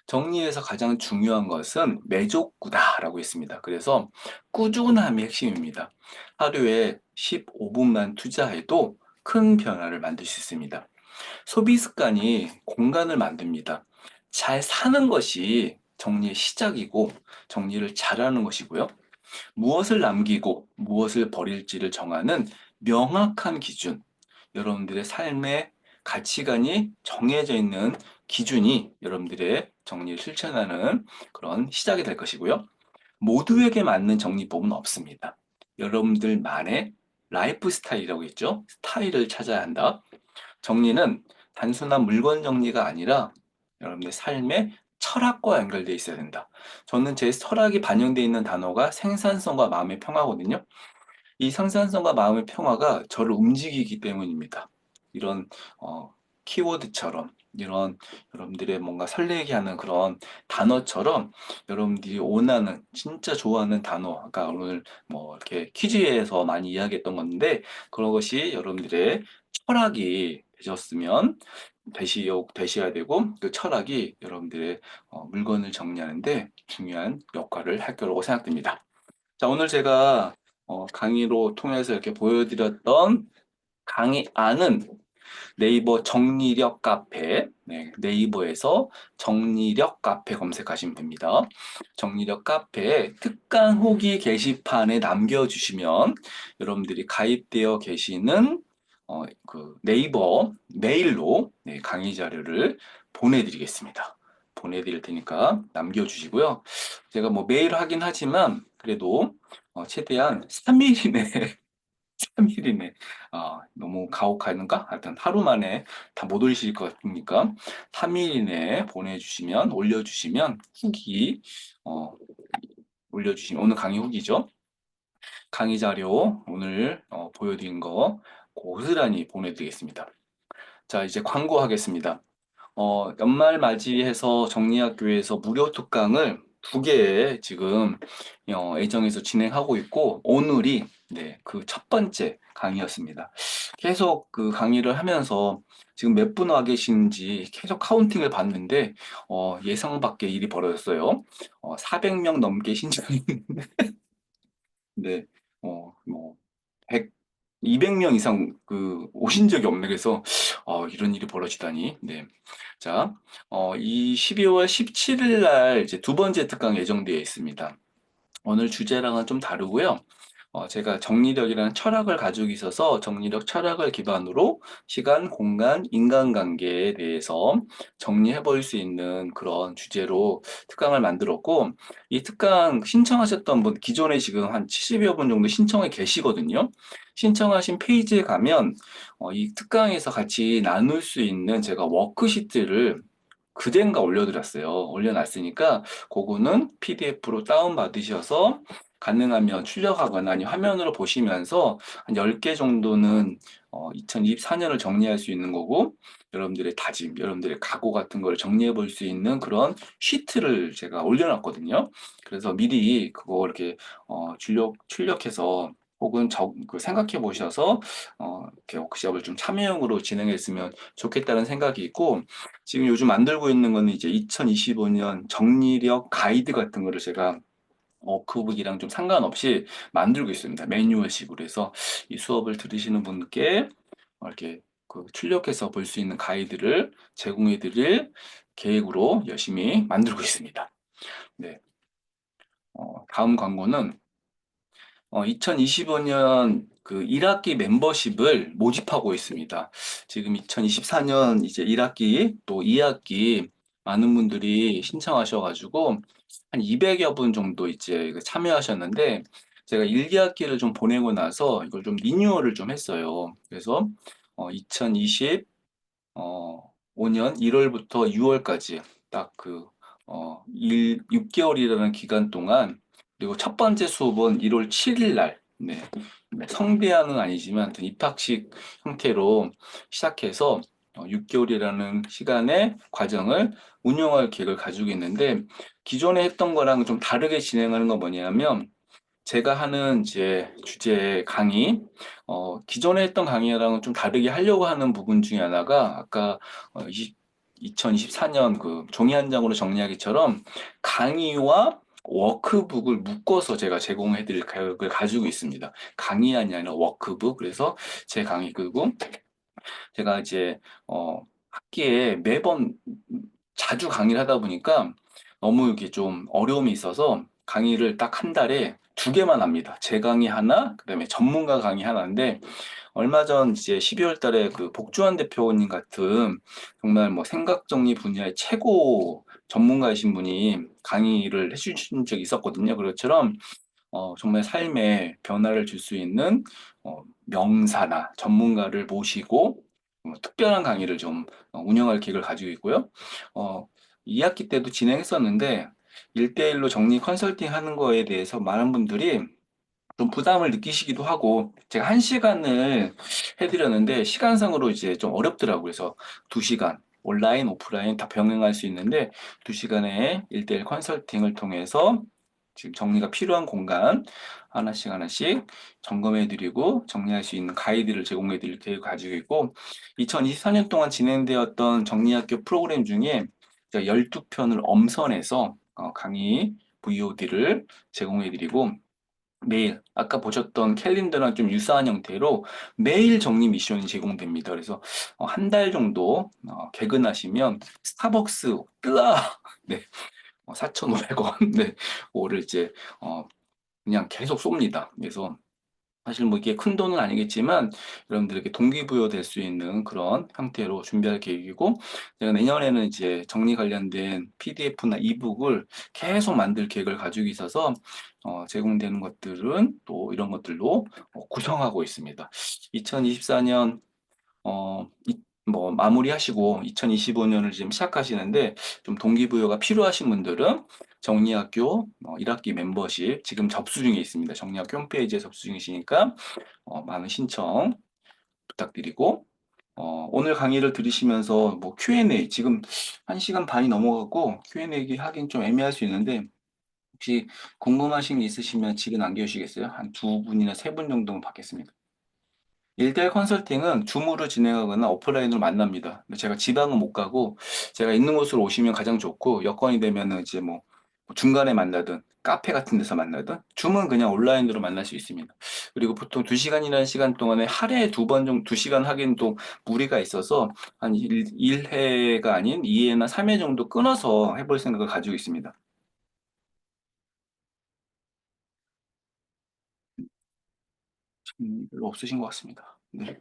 정리해서 가장 중요한 것은 매족구다라고 했습니다. 그래서 꾸준함이 핵심입니다. 하루에 15분만 투자해도 큰 변화를 만들 수 있습니다. 소비 습관이 공간을 만듭니다. 잘 사는 것이 정리의 시작이고 정리를 잘하는 것이고요. 무엇을 남기고 무엇을 버릴지를 정하는 명확한 기준, 여러분들의 삶의 가치관이 정해져 있는 기준이 여러분들의 정리를 실천하는 그런 시작이 될 것이고요. 모두에게 맞는 정리법은 없습니다. 여러분들만의 라이프 스타일이라고 했죠. 스타일을 찾아야 한다. 정리는 단순한 물건 정리가 아니라 여러분의 삶의 철학과 연결되어 있어야 된다. 저는 제 철학이 반영되어 있는 단어가 생산성과 마음의 평화거든요. 이 생산성과 마음의 평화가 저를 움직이기 때문입니다. 이런 어, 키워드처럼 이런 여러분들의 뭔가 설레게 하는 그런 단어처럼 여러분들이 원하는 진짜 좋아하는 단어, 아까 오늘 뭐 이렇게 퀴즈에서 많이 이야기했던 건데 그런 것이 여러분들의 철학이 되셨으면 되셔야 되고 그 철학이 여러분들의 물건을 정리하는데 중요한 역할을 할 거라고 생각됩니다. 자, 오늘 제가 강의로 통해서 이렇게 보여드렸던 강의 안은 네이버 정리력 카페, 네, 네이버에서 정리력 카페 검색하시면 됩니다. 정리력 카페에 특강 후기 게시판에 남겨주시면 여러분들이 가입되어 계시는 그 네이버 메일로 네, 강의 자료를 보내드리겠습니다. 보내드릴 테니까 남겨주시고요. 제가 뭐 매일 하긴 하지만 그래도 최대한 3일 이내 3일 이내 너무 가혹한가? 하여튼 하루 만에 다 못 올리실 것 같으니까 3일 이내에 보내주시면 올려주시면 후기 어, 올려주시면 오늘 강의 후기죠. 강의 자료 오늘 보여드린 거 고스란히 보내드리겠습니다. 자, 이제 광고하겠습니다. 연말 맞이해서 정리학교에서 무료 특강을 두 개 지금 예정해서 진행하고 있고 오늘이 네, 그 첫 번째 강의였습니다. 계속 그 강의를 하면서 지금 몇 분 와 계신지 계속 카운팅을 봤는데 예상 밖의 일이 벌어졌어요. 400명 넘게 신청이 네, 뭐 100, 200명 이상 그 오신 적이 없네. 그래서 이런 일이 벌어지다니. 네. 자, 이 12월 17일 날 이제 두 번째 특강 예정되어 있습니다. 오늘 주제랑은 좀 다르고요. 제가 정리력이라는 철학을 가지고 있어서 정리력 철학을 기반으로 시간, 공간, 인간관계에 대해서 정리해 볼 수 있는 그런 주제로 특강을 만들었고, 이 특강 신청하셨던 분, 기존에 지금 한 70여 분 정도 신청해 계시거든요. 신청하신 페이지에 가면 이 특강에서 같이 나눌 수 있는 제가 워크시트를 그젠가 올려드렸어요. 올려놨으니까 그거는 PDF로 다운받으셔서 가능하면 출력하거나 아니 화면으로 보시면서 한 10개 정도는 2024년을 정리할 수 있는 거고 여러분들의 다짐, 여러분들의 각오 같은 걸 정리해 볼 수 있는 그런 시트를 제가 올려놨거든요. 그래서 미리 그거 이렇게 출력해서 혹은 생각해 보셔서 이렇게 워크숍을 좀 참여형으로 진행했으면 좋겠다는 생각이 있고 지금 요즘 만들고 있는 거는 이제 2025년 정리력 가이드 같은 거를 제가 워크북이랑 좀 상관없이 만들고 있습니다. 매뉴얼식으로 해서 이 수업을 들으시는 분께 이렇게 그 출력해서 볼 수 있는 가이드를 제공해 드릴 계획으로 열심히 만들고 있습니다. 네. 다음 광고는 2025년 그 1학기 멤버십을 모집하고 있습니다. 지금 2024년 이제 1학기 또 2학기 많은 분들이 신청하셔가지고 한 200여 분 정도 이제 그 참여하셨는데 제가 1, 2학기를 좀 보내고 나서 이걸 좀 리뉴얼을 좀 했어요. 그래서 2025년 1월부터 6월까지 딱 그 6개월이라는 기간 동안 그리고 첫 번째 수업은 1월 7일 날 네. 뭐 성대학은 아니지만 하여튼 입학식 형태로 시작해서 6개월이라는 시간의 과정을 운영할 계획을 가지고 있는데 기존에 했던 거랑 좀 다르게 진행하는 건 뭐냐면 제가 하는 이제 주제 강의, 기존에 했던 강의랑은 좀 다르게 하려고 하는 부분 중에 하나가 아까 2024년 그 종이 한 장으로 정리하기처럼 강의와 워크북을 묶어서 제가 제공해 드릴 계획을 가지고 있습니다. 강의안이 아니라 워크북. 그래서 제 강의 끄고 제가 이제 학기에 매번 자주 강의를 하다 보니까 너무 이게 좀 어려움이 있어서 강의를 딱 한 달에 두 개만 합니다. 제 강의 하나, 그다음에 전문가 강의 하나인데 얼마 전 이제 12월 달에 그 복주환 대표님 같은 정말 뭐 생각 정리 분야의 최고 전문가이신 분이 강의를 해주신 적이 있었거든요. 그것처럼 정말 삶에 변화를 줄 수 있는 명사나 전문가를 모시고 특별한 강의를 좀 운영할 계획을 가지고 있고요. 어, 2학기 때도 진행했었는데 1대1로 정리 컨설팅 하는 거에 대해서 많은 분들이 좀 부담을 느끼시기도 하고 제가 1시간을 해드렸는데 시간상으로 이제 좀 어렵더라고요. 그래서 2시간 온라인, 오프라인 다 병행할 수 있는데 2시간의 1대1 컨설팅을 통해서 지금 정리가 필요한 공간 하나씩 하나씩 점검해드리고 정리할 수 있는 가이드를 제공해드릴 계획을 가지고 있고 2024년 동안 진행되었던 정리학교 프로그램 중에 12편을 엄선해서 강의 VOD를 제공해드리고 매일 아까 보셨던 캘린더랑 좀 유사한 형태로 매일 정리 미션이 제공됩니다. 그래서 한 달 정도 개근하시면 스타벅스 뜨아 네, 4,500원 네, 오를 이제 어, 그냥 계속 쏩니다. 그래서 사실 뭐 이게 큰 돈은 아니겠지만 여러분들에게 동기부여 될 수 있는 그런 형태로 준비할 계획이고 제가 내년에는 이제 정리 관련된 PDF나 이북을 계속 만들 계획을 가지고 있어서 제공되는 것들은 또 이런 것들로 구성하고 있습니다. 2024년 뭐 마무리하시고 2025년을 지금 시작하시는데 좀 동기부여가 필요하신 분들은 정리학교 1학기 멤버십 지금 접수 중에 있습니다. 정리학교 홈페이지에 접수 중이시니까 많은 신청 부탁드리고 오늘 강의를 들으시면서 뭐 Q&A 지금 1시간 반이 넘어가고 Q&A 하긴 좀 애매할 수 있는데 혹시 궁금하신 게 있으시면 지금 남겨주시겠어요? 한 두 분이나 세 분 정도는 받겠습니다. 1대1 컨설팅은 줌으로 진행하거나 오프라인으로 만납니다. 근데 제가 지방은 못 가고 제가 있는 곳으로 오시면 가장 좋고 여건이 되면은 이제 뭐 중간에 만나든 카페 같은 데서 만나든 줌은 그냥 온라인으로 만날 수 있습니다. 그리고 보통 2시간이라는 시간 동안에 하루에 두 번 정도 2시간 하기엔 또 무리가 있어서 한 1회가 아닌 2회나 3회 정도 끊어서 해볼 생각을 가지고 있습니다. 별로 없으신 것 같습니다. 네.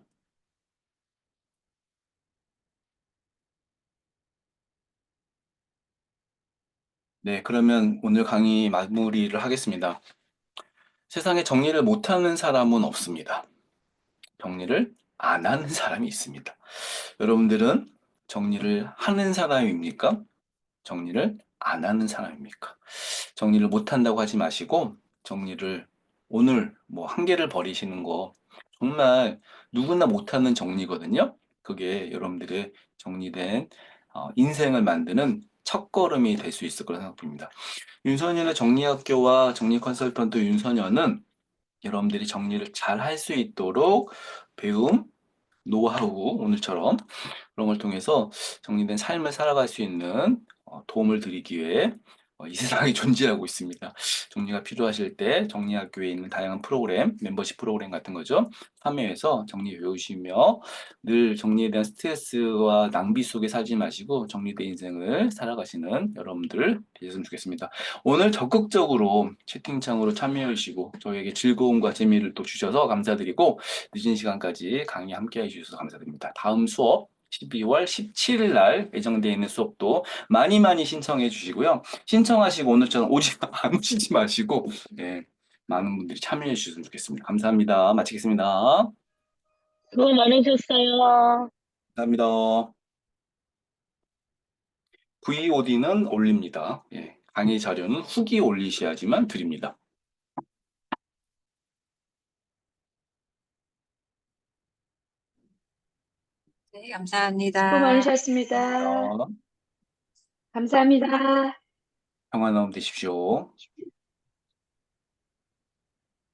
네, 그러면 오늘 강의 마무리를 하겠습니다. 세상에 정리를 못하는 사람은 없습니다. 정리를 안 하는 사람이 있습니다. 여러분들은 정리를 하는 사람입니까? 정리를 안 하는 사람입니까? 정리를 못 한다고 하지 마시고 정리를 오늘 뭐 한 개를 버리시는 거 정말 누구나 못하는 정리거든요. 그게 여러분들의 정리된 인생을 만드는 첫걸음이 될 수 있을 거라 생각됩니다. 윤선현의 정리학교와 정리 컨설턴트 윤선현은 여러분들이 정리를 잘 할 수 있도록 배움, 노하우, 오늘처럼 그런 걸 통해서 정리된 삶을 살아갈 수 있는 도움을 드리기 위해 이 세상에 존재하고 있습니다. 정리가 필요하실 때 정리학교에 있는 다양한 프로그램, 멤버십 프로그램 같은 거죠. 참여해서 정리 배우시며 늘 정리에 대한 스트레스와 낭비 속에 살지 마시고 정리된 인생을 살아가시는 여러분들 되셨으면 좋겠습니다. 오늘 적극적으로 채팅창으로 참여해 주시고 저에게 즐거움과 재미를 또 주셔서 감사드리고 늦은 시간까지 강의 함께 해주셔서 감사드립니다. 다음 수업 12월 17일 날 예정되어 있는 수업도 많이 많이 신청해 주시고요. 신청하시고 오늘처럼 오지 안 오시지 마시고 네, 많은 분들이 참여해 주셨으면 좋겠습니다. 감사합니다. 마치겠습니다. 수고 많으셨어요. 감사합니다. VOD는 올립니다. 예, 강의 자료는 후기 올리셔야지만 드립니다. 네, 수고 감사합니다. 많으셨습니다. 어, 감사합니다. 평안한 하루 되십시오.